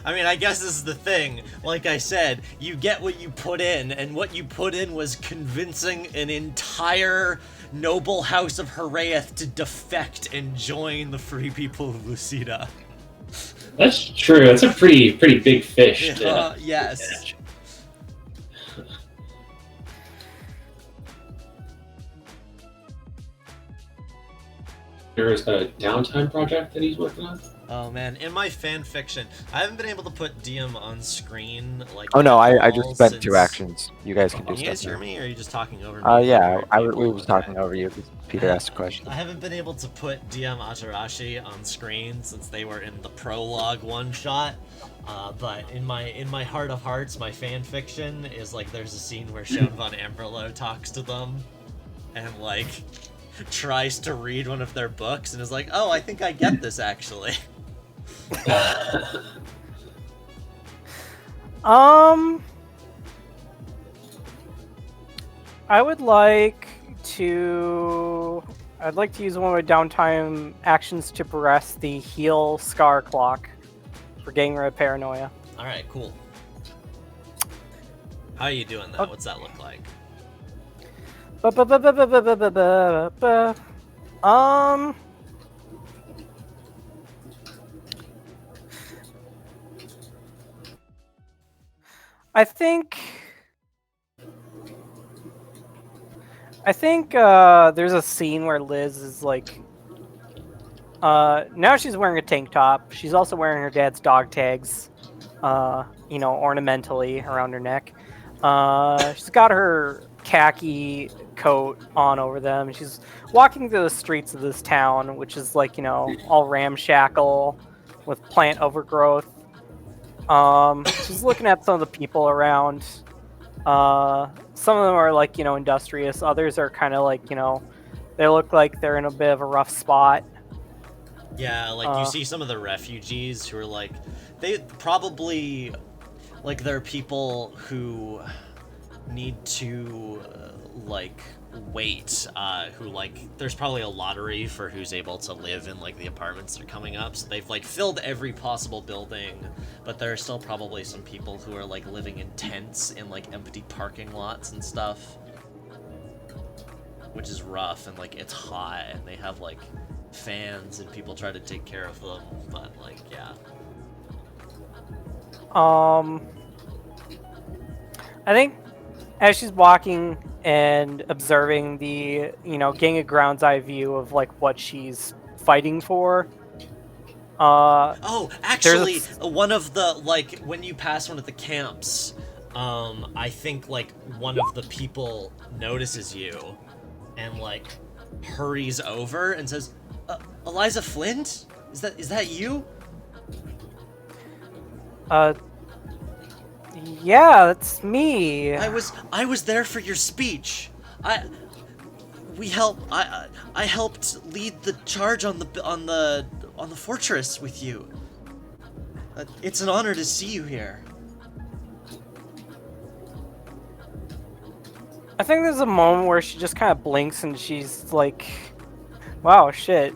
I mean, I guess this is the thing. Like I said, you get what you put in, and what you put in was convincing an entire noble house of Heraeth to defect and join the free people of Lucida. That's true. That's a pretty big fish. Yes. There's a downtime project that he's working on. Oh man, in my fan fiction, I haven't been able to put DM on screen like. Oh no, at I all just spent since... 2 actions. You guys can do Can you guys stuff hear now. me, or are you just talking over me? Yeah, Weird we people? was Okay. talking over you because Peter asked a question. I haven't been able to put DM Atarashi on screen since they were in the prologue one shot. But in my heart of hearts, my fan fiction is like there's a scene where Sean von Amberlo talks to them, and like tries to read one of their books, and is like, "Oh, I think I get this actually." I would like to. I'd like to use one of my downtime actions to progress the heal scar clock for getting rid of paranoia. All right, cool. How are you doing that? What's that look like? Um. I think there's a scene where Liz is like now she's wearing a tank top. She's also wearing her dad's dog tags, ornamentally around her neck. She's got her khaki coat on over them, and she's walking through the streets of this town, which is like, all ramshackle with plant overgrowth. She's looking at some of the people around. Some of them are like, industrious. Others are kind of like, they look like they're in a bit of a rough spot. Yeah, like you see some of the refugees who are like, they probably, like, there are people who need to wait, who like, there's probably a lottery for who's able to live in like the apartments that are coming up, so they've like filled every possible building, but there are still probably some people who are like living in tents in like empty parking lots and stuff, which is rough, and like it's hot, and they have like fans and people try to take care of them, but like, yeah. I think as she's walking and observing the, getting a ground's eye view of like what she's fighting for. Oh, actually, one of the, like, when you pass one of the camps, I think like one of the people notices you and like hurries over and says, Eliza Flint? Is that you? Yeah, that's me. I was there for your speech. I helped lead the charge on the fortress with you. It's an honor to see you here. I think there's a moment where she just kind of blinks and she's like, wow, shit.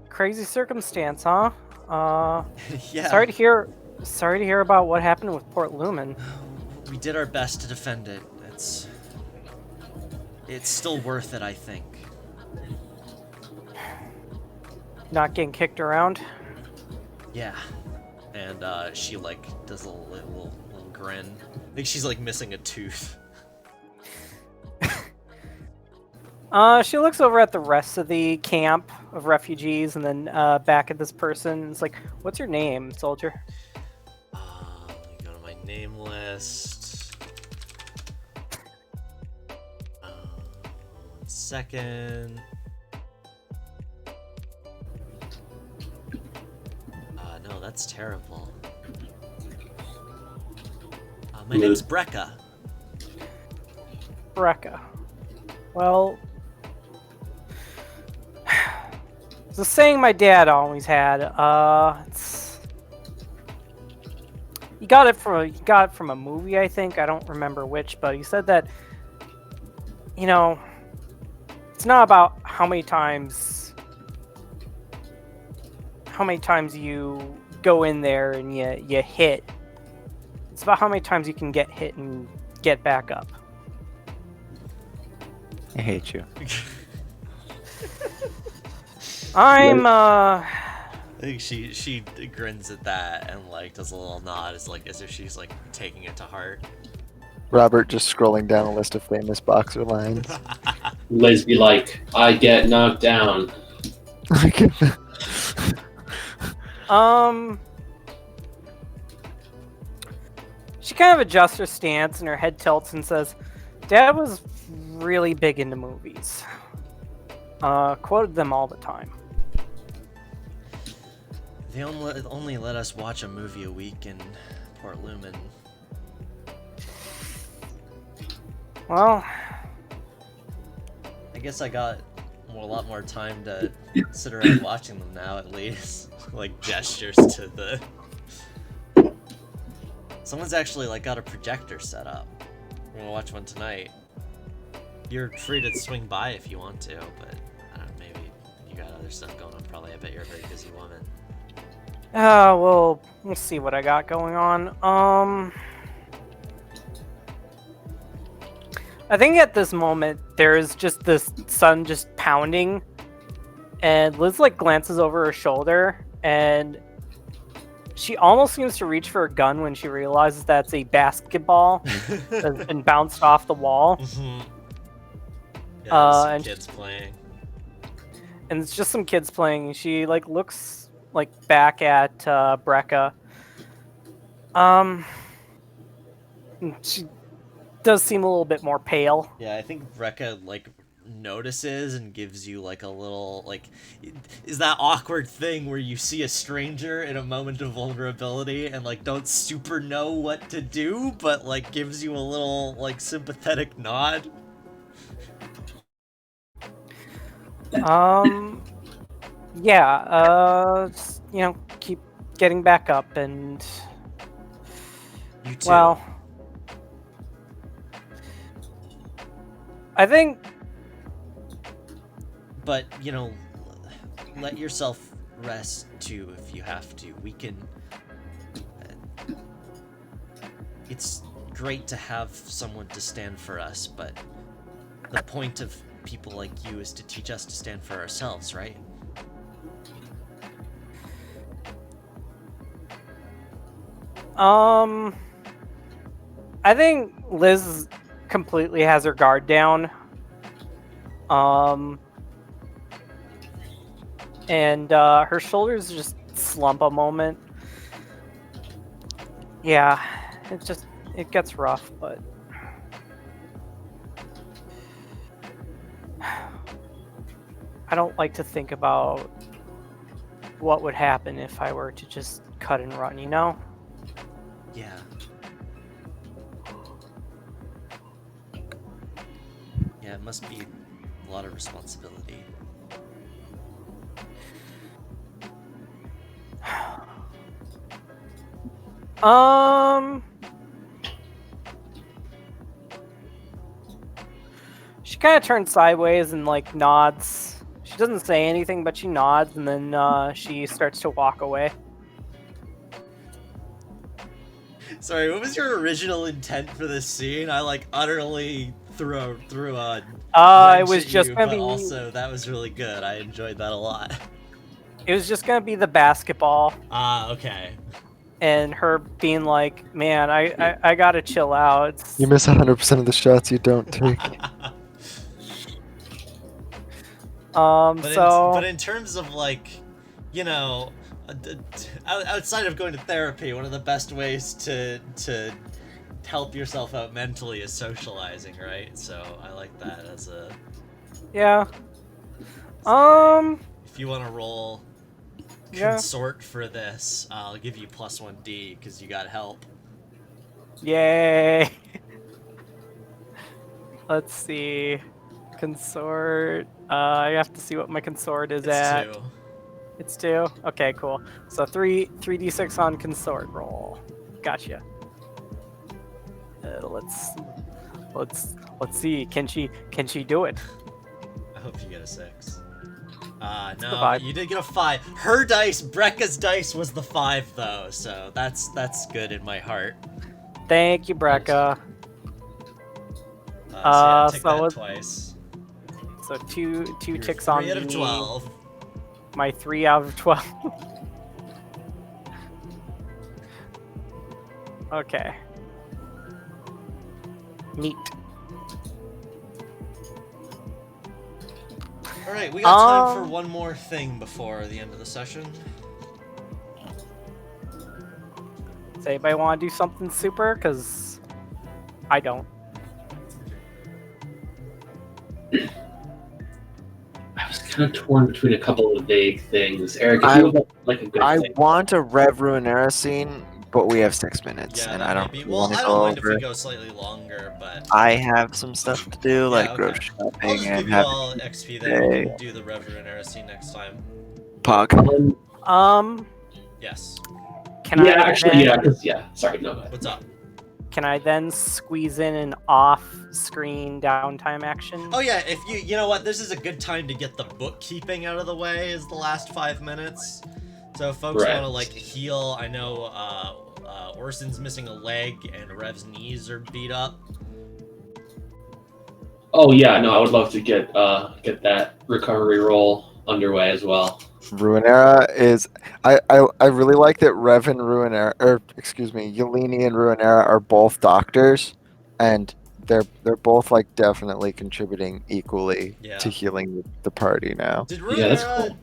Crazy circumstance, huh? Yeah. Sorry to hear about what happened with Port Lumen. We did our best to defend it. It's still worth it, I think. Not getting kicked around. Yeah. And she like does a little grin. I think she's like missing a tooth. She looks over at the rest of the camp of refugees and then back at this person. It's like, what's your name, soldier? Let me go to my name list. 1 second. No, that's terrible. My name's Brekka. Brekka. Well, it's a saying my dad always had. He got it from a movie, I think. I don't remember which, but he said that, it's not about how many times you go in there and you hit. It's about how many times you can get hit and get back up. I hate you. I think she grins at that and like does a little nod, as if she's like taking it to heart. Robert just scrolling down a list of famous boxer lines. Liz be like, I get knocked down. She kind of adjusts her stance and her head tilts and says, Dad was really big into movies. Quoted them all the time. They only let us watch a movie a week in Port Lumen. Well, I guess I got a lot more time to sit around watching them now, at least. Like, gestures to the... Someone's actually, like, got a projector set up. We're gonna watch one tonight. You're free to swing by if you want to, but I don't know, maybe you got other stuff going on. Probably, I bet you're a very busy woman. well, we'll see what I got going on. I think at this moment there is just this sun just pounding, and Liz like glances over her shoulder, and she almost seems to reach for a gun when she realizes that's a basketball that's been bounced off the wall. Mm-hmm. Yeah, some and kids playing. And it's just some kids playing. She like looks like back at Brekka. She does seem a little bit more pale. Yeah, I think Brekka like notices and gives you like a little like is that awkward thing where you see a stranger in a moment of vulnerability and like don't super know what to do, but like gives you a little like sympathetic nod. Yeah, just, keep getting back up and You too. well, I think But, let yourself rest too if you have to. We can... it's great to have someone to stand for us, but the point of people like you is to teach us to stand for ourselves, right? I think Liz completely has her guard down. And her shoulders just slump a moment. Yeah, it gets rough, but I don't like to think about what would happen if I were to just cut and run, Yeah. Yeah, it must be a lot of responsibility. She kind of turns sideways and like nods. She doesn't say anything, but she nods, and then she starts to walk away. Sorry, what was your original intent for this scene? I like utterly threw a It wrench was at just you, gonna but be. also that was really good. I enjoyed that a lot. It was just gonna be the basketball, Okay. and her being like, "Man, I gotta chill out." It's, You miss 100% of the shots you don't take. But in terms of like, outside of going to therapy, one of the best ways to help yourself out mentally is socializing, right? So I like that as a... yeah. If you want to roll Yeah. consort for this, I'll give you +1D because you got help. Yay. Let's see. Consort. I have to see what my consort is It's at. 2. It's 2? Okay, cool. So 3d6 on consort roll. Gotcha. Let's see. Can she do it? I hope you get a 6. a No, 5. you did get a 5. Her dice, Brekka's dice, was the 5 though, so that's good in my heart. Thank you, Brekka. So yeah, tick so that let's- twice. So two You're ticks 3 on out of me. 12. My 3 out of 12. Okay. Neat. Alright, we got time for Um, one more thing before the end of the session. Does anybody want to do something super? Because I don't. I was kind of torn between a couple of vague things. Eric, if I- you have like a good I thing. want a Rev Ruinera scene, but we have 6 minutes, Yeah, and that I might don't be. really Well, want to I go don't mind if over. we go slightly longer, but I have some stuff to do, like okay. grocery I'll shopping just and give you have all XP then. We can do the Reverend Heresy next time. Pug. Yes. Can Yeah, I actually, then, yeah, because sorry, no, go ahead. What's up? Can I then squeeze in an off-screen downtime action? Oh yeah, if you know what, this is a good time to get the bookkeeping out of the way. Is the last 5 minutes. So if folks Right. want to like heal, I know Orson's missing a leg and Rev's knees are beat up. Oh yeah, no, I would love to get that recovery roll underway as well. Ruinera is I really like that Rev and Ruinera, or excuse me, Yeleni and Ruinera are both doctors, and they're both like definitely contributing equally Yeah. to healing the party now. Did Yeah, that's Ruinera cool.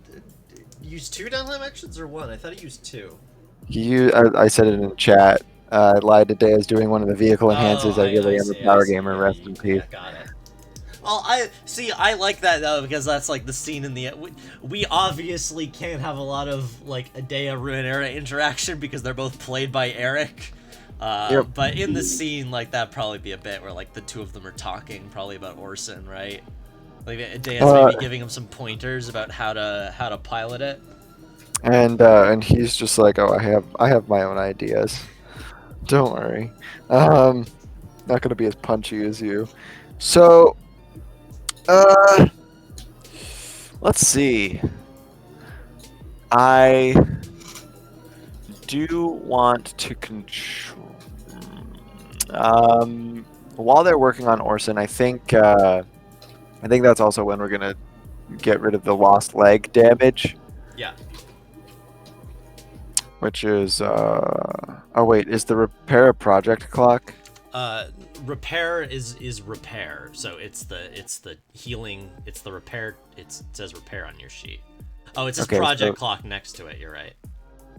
use 2 downtime actions or 1? I thought he used 2. I said it in chat. I lied today as doing one of the vehicle enhancers. I really am a see, power see. gamer. Yeah, Rest in peace. Yeah, got it. Well, I like that though because that's like the scene in the we obviously can't have a lot of like Adea Ruinera interaction because they're both played by Eric. Yep. But in the scene like that probably be a bit where like the two of them are talking probably about Orson, right? Like Adea's maybe giving him some pointers about how to pilot it. And he's just like, oh, I have my own ideas. Don't worry. Not gonna be as punchy as you. So, let's see. I do want to control. While they're working on Orson, I think that's also when we're gonna get rid of the lost leg damage. Yeah. Which is oh wait, is the repair a project clock? Repair is repair. So it's the healing, it's the repair, it says repair on your sheet. Oh, it says Okay, project so- clock next to it, you're right.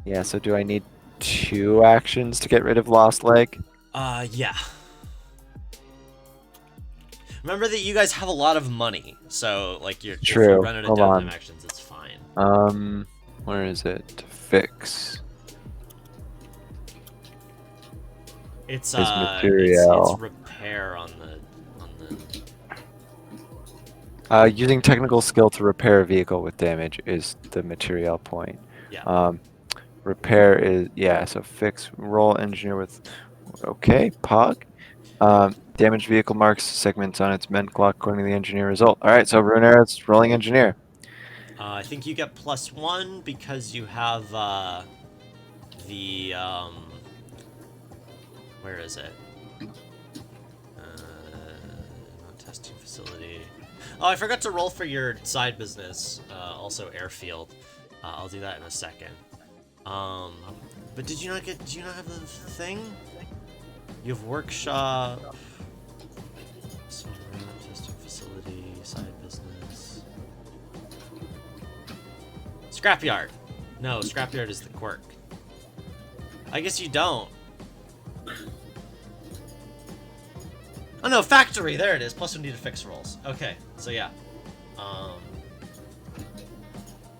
Yeah, so do I need 2 actions to get rid of lost leg? Yeah. Remember that you guys have a lot of money, so like if you True. run out of Hold downtime on. actions, it's fine. Where is it? Fix. It's Is material. it's repair on the Using technical skill to repair a vehicle with damage is the material point. Yeah. Repair is, yeah, so fix, roll engineer with, okay, Pog. Damaged vehicle marks segments on its men clock according to the engineer result. Alright, so Ruinera, it's rolling engineer. I think you get +1 because you have the where is it? Not testing facility. Oh, I forgot to roll for your side business, also airfield. I'll do that in a second. But did you not have the thing? You have workshop, testing facility, side business. Scrapyard. No, scrapyard is the quirk. I guess you don't. Oh no, factory. There it is. +1 need to fix rolls. Okay, so yeah.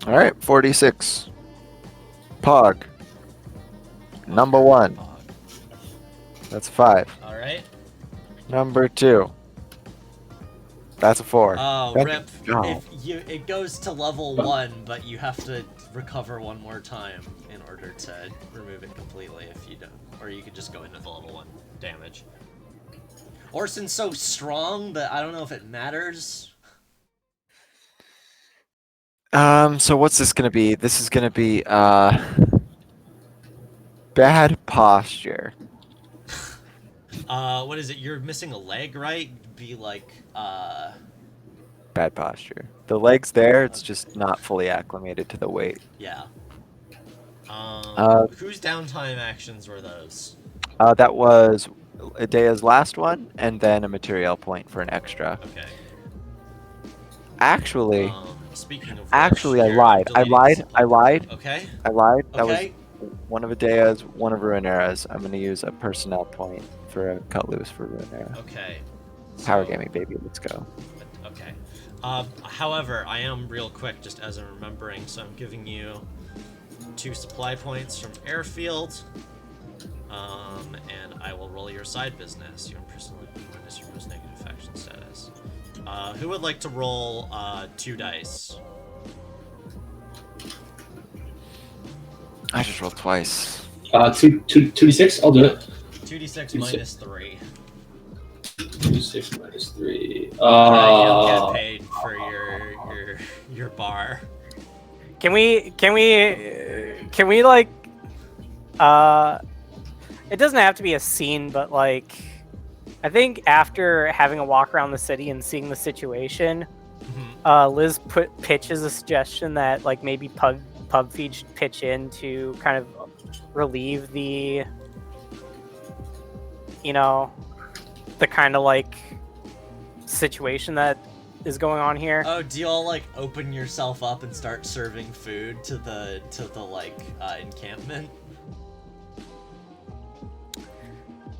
Alright, 46. Pog. Number 1. That's 5. All right. Number 2. That's a 4. Oh, Good rip. job. It goes to level 1, but you have to recover one more time in order to remove it completely if you don't. Or you could just go into the level 1 damage. Orson's so strong that I don't know if it matters. So what's this gonna be? This is gonna be, bad posture. What is it? You're missing a leg, right? Be like, Bad posture. The leg's there, it's just not fully acclimated to the weight. yeah. Uh, Whose downtime actions were those? That was Adea's last one, and then a material point for an extra. Okay. Actually, speaking of which, Actually, I here, lied. I'm deleting I lied. supply- Okay. I lied. That was Okay. one of Adea's, one of Ruinera's. I'm gonna use a personnel point for a cut loose for Ruinera. Okay. Power So- gaming, baby. Let's go. Okay. However, I am real quick, just as I'm remembering, so I'm giving you 2 supply points from Airfield. And I will roll your side business. Your personal witness your most negative faction status. Who would like to roll 2 dice? I just rolled twice. 2d6. I'll do it. 2d6 2d6. minus 3. 2d6 minus 3. You don't get paid for your bar. Can we like it doesn't have to be a scene, but like I think after having a walk around the city and seeing the situation, Liz pitches a suggestion that like maybe pub feed should pitch in to kind of relieve the the kind of like situation that is going on here. Oh, do you all like open yourself up and start serving food to the like encampment?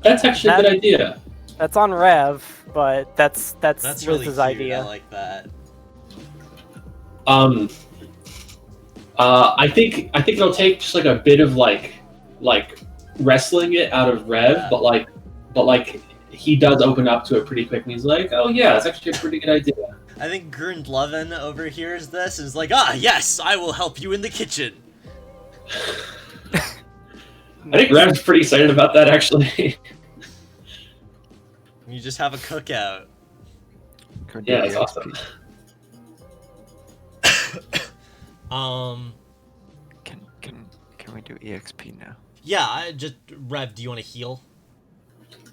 That's actually a good idea. That's on Rev, but that's That's really Liz's cute. idea. I like that. I think it'll take just like a bit of like wrestling it out of Rev, Yeah. but like he does open up to it pretty quickly. He's like, oh yeah, it's actually a pretty good idea. I think Grundlevin overhears this and is like, ah, yes, I will help you in the kitchen. I think Rev's pretty excited about that actually. You just have a cookout. Can we do Yeah, that's EXP? awesome. Can we do EXP now? Yeah, Rev, do you want to heal?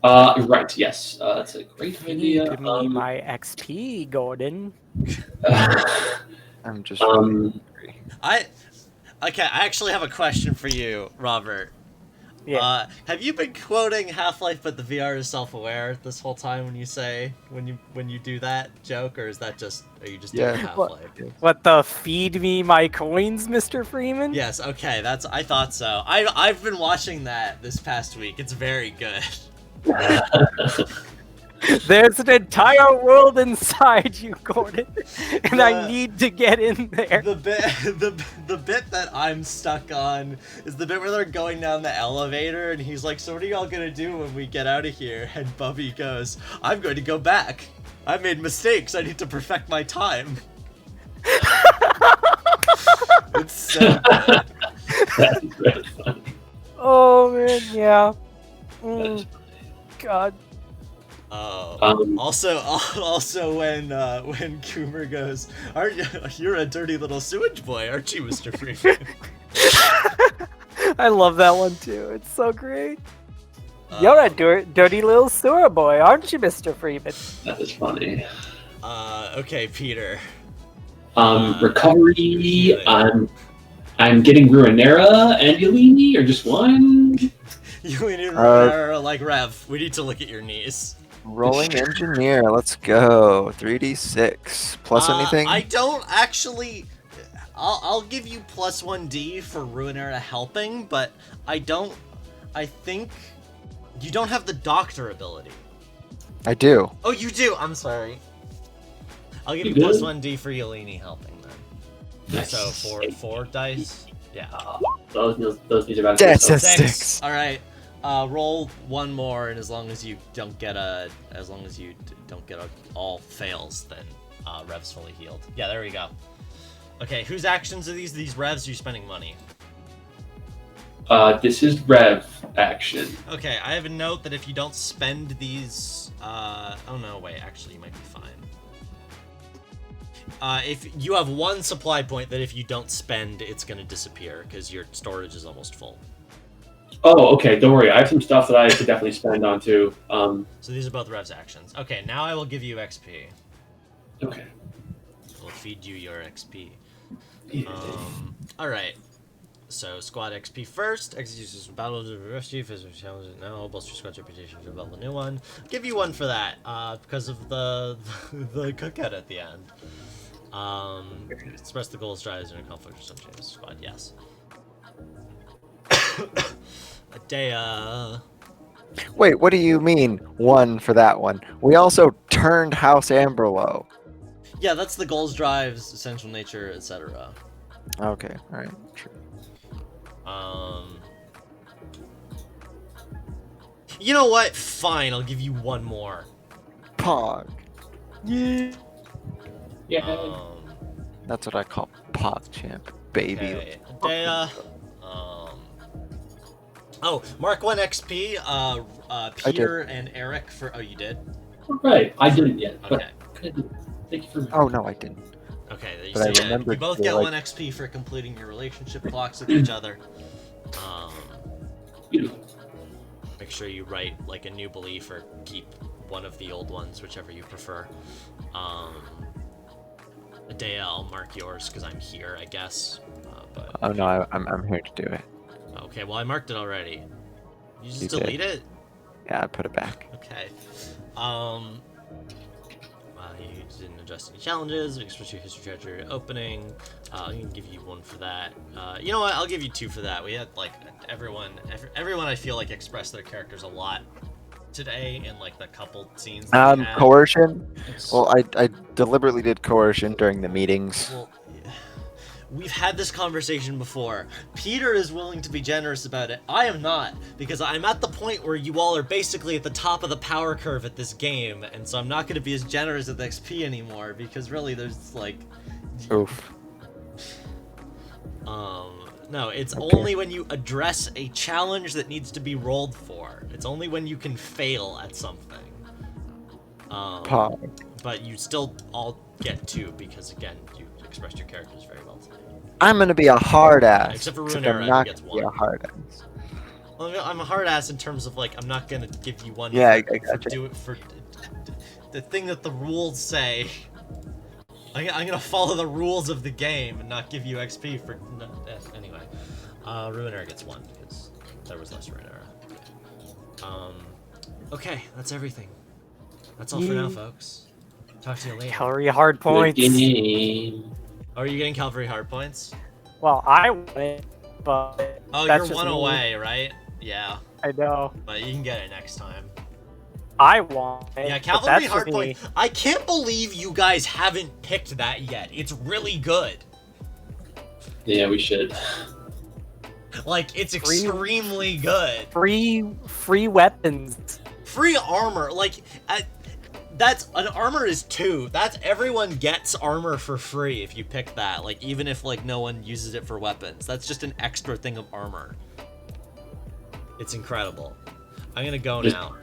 Right, yes. That's a great idea. Give me my XP, Gordon. I'm just. I actually have a question for you, Robert. Yeah. Have you been quoting Half-Life but the VR is self-aware this whole time when you do that joke, or are you just doing Yeah. Half-Life? What the feed me my coins, Mr. Freeman? Yes, okay, I thought so. I've been watching that this past week. It's very good. There's an entire world inside you, Gordon, and I The- need to get in there. The bit that I'm stuck on is the bit where they're going down the elevator and he's like, so what are y'all gonna do when we get out of here? And Bubby goes, I'm going to go back. I made mistakes. I need to perfect my time. It's so good. That's really funny. Oh man, yeah. God. Oh. Also when Coomer goes, you're a dirty little sewage boy, aren't you, Mr. Freeman? I love that one too. It's so great. You're a dirty little sewer boy, aren't you, Mr. Freeman? That is funny. Okay, Peter. Recovery. I'm getting Ruinera and Yelini, or just one. You need to like Rev. We need to look at your knees. Rolling engineer. Let's go. 3d6 plus anything. I don't actually. I'll give you plus 1d for Ruinera helping, but I think you don't have the doctor ability. I do. Oh, you do. I'm sorry. I'll give You you plus good? 1d for Yelini helping then. Nice. So four dice. Yeah. Those needs about That's a Six. six. All right. Roll one more, and as long as you don't get all fails, then Rev's fully healed. Yeah, there we go. Okay, whose actions are these? These Revs? Are you spending money? This is Rev action. Okay, I have a note that if you don't spend these, oh no, wait, actually, you might be fine. If you have one supply point that if you don't spend, it's gonna disappear because your storage is almost full. Oh, okay. Don't worry. I have some stuff that I could definitely spend on too. So these are both Rev's actions. Okay, now I will give you XP. Okay. We'll feed you your XP. Alright. So, squad XP first. Executions battle to rescue, physical challenges now. Bolster squad's reputation to develop a new one. Give you one for that, because of the cookout at the end. Express the goals, drives, and conflict with some changes. Squad, yes. Adea. Wait, what do you mean 1 for that one? We also turned House Amberlow. Yeah, that's the goals, drives, essential nature, etc. Okay, alright. True. You know what? Fine, I'll give you one more. Pog. Yeah. Yeah. That's what I call PogChamp, baby. Okay. Adea. Oh, Mark 1 XP. Peter and Eric for. Oh, you did. Right. I didn't yet. But Okay. good. Thank you for. Oh, no, I didn't. Okay. But I So yeah, remembered you both to, get like- 1 XP for completing your relationship clocks with each other. Beautiful. Make sure you write like a new belief or keep one of the old ones, whichever you prefer. Adea, I'll mark yours because I'm here, I guess. But Oh, no, I'm here to do it. okay, well I marked it already. You just You did. delete it? Yeah, I put it back. Okay. You didn't adjust any challenges, express your history treasure opening. I can give you 1 for that. You know what? I'll give you 2 for that. We had like everyone I feel like expressed their characters a lot today in like the couple scenes. That we had. Coercion. Well, I deliberately did coercion during the meetings. Well, we've had this conversation before. Peter is willing to be generous about it. I am not, because I'm at the point where you all are basically at the top of the power curve at this game, and so I'm not going to be as generous with XP anymore, because really there's like... Oof. No, it's Okay. only when you address a challenge that needs to be rolled for. It's only when you can fail at something. Pog. But you still all get 2, because again, you expressed your characters very well today. I'm gonna be a hard ass. Except for except Ruinera, I'm who not gets gonna be 1. a hard ass. Well, I'm a hard ass in terms of like I'm not gonna give you 1. Yeah, I for gotcha. do it for the thing that the rules say. I'm gonna follow the rules of the game and not give you XP for anyway. Ruinera gets 1 because there was less Ruinera. Okay, that's everything. That's all for now, folks. Talk to you later. Calorie hard points. Good game. Oh, are you getting Calvary hard points? Well, I want it, but Oh, that's you're just 1 me. away, right? Yeah, I know. but you can get it next time. I want it. Yeah, but Cavalry that's just Hardpoint. me. I can't believe you guys haven't picked that yet. It's really good. Yeah, we should. Like, it's Free- extremely good. Free weapons. Free armor, like, that's an armor is 2. That's everyone gets armor for free if you pick that. Like, even if like no one uses it for weapons, that's just an extra thing of armor. It's incredible. I'm gonna go Just- now.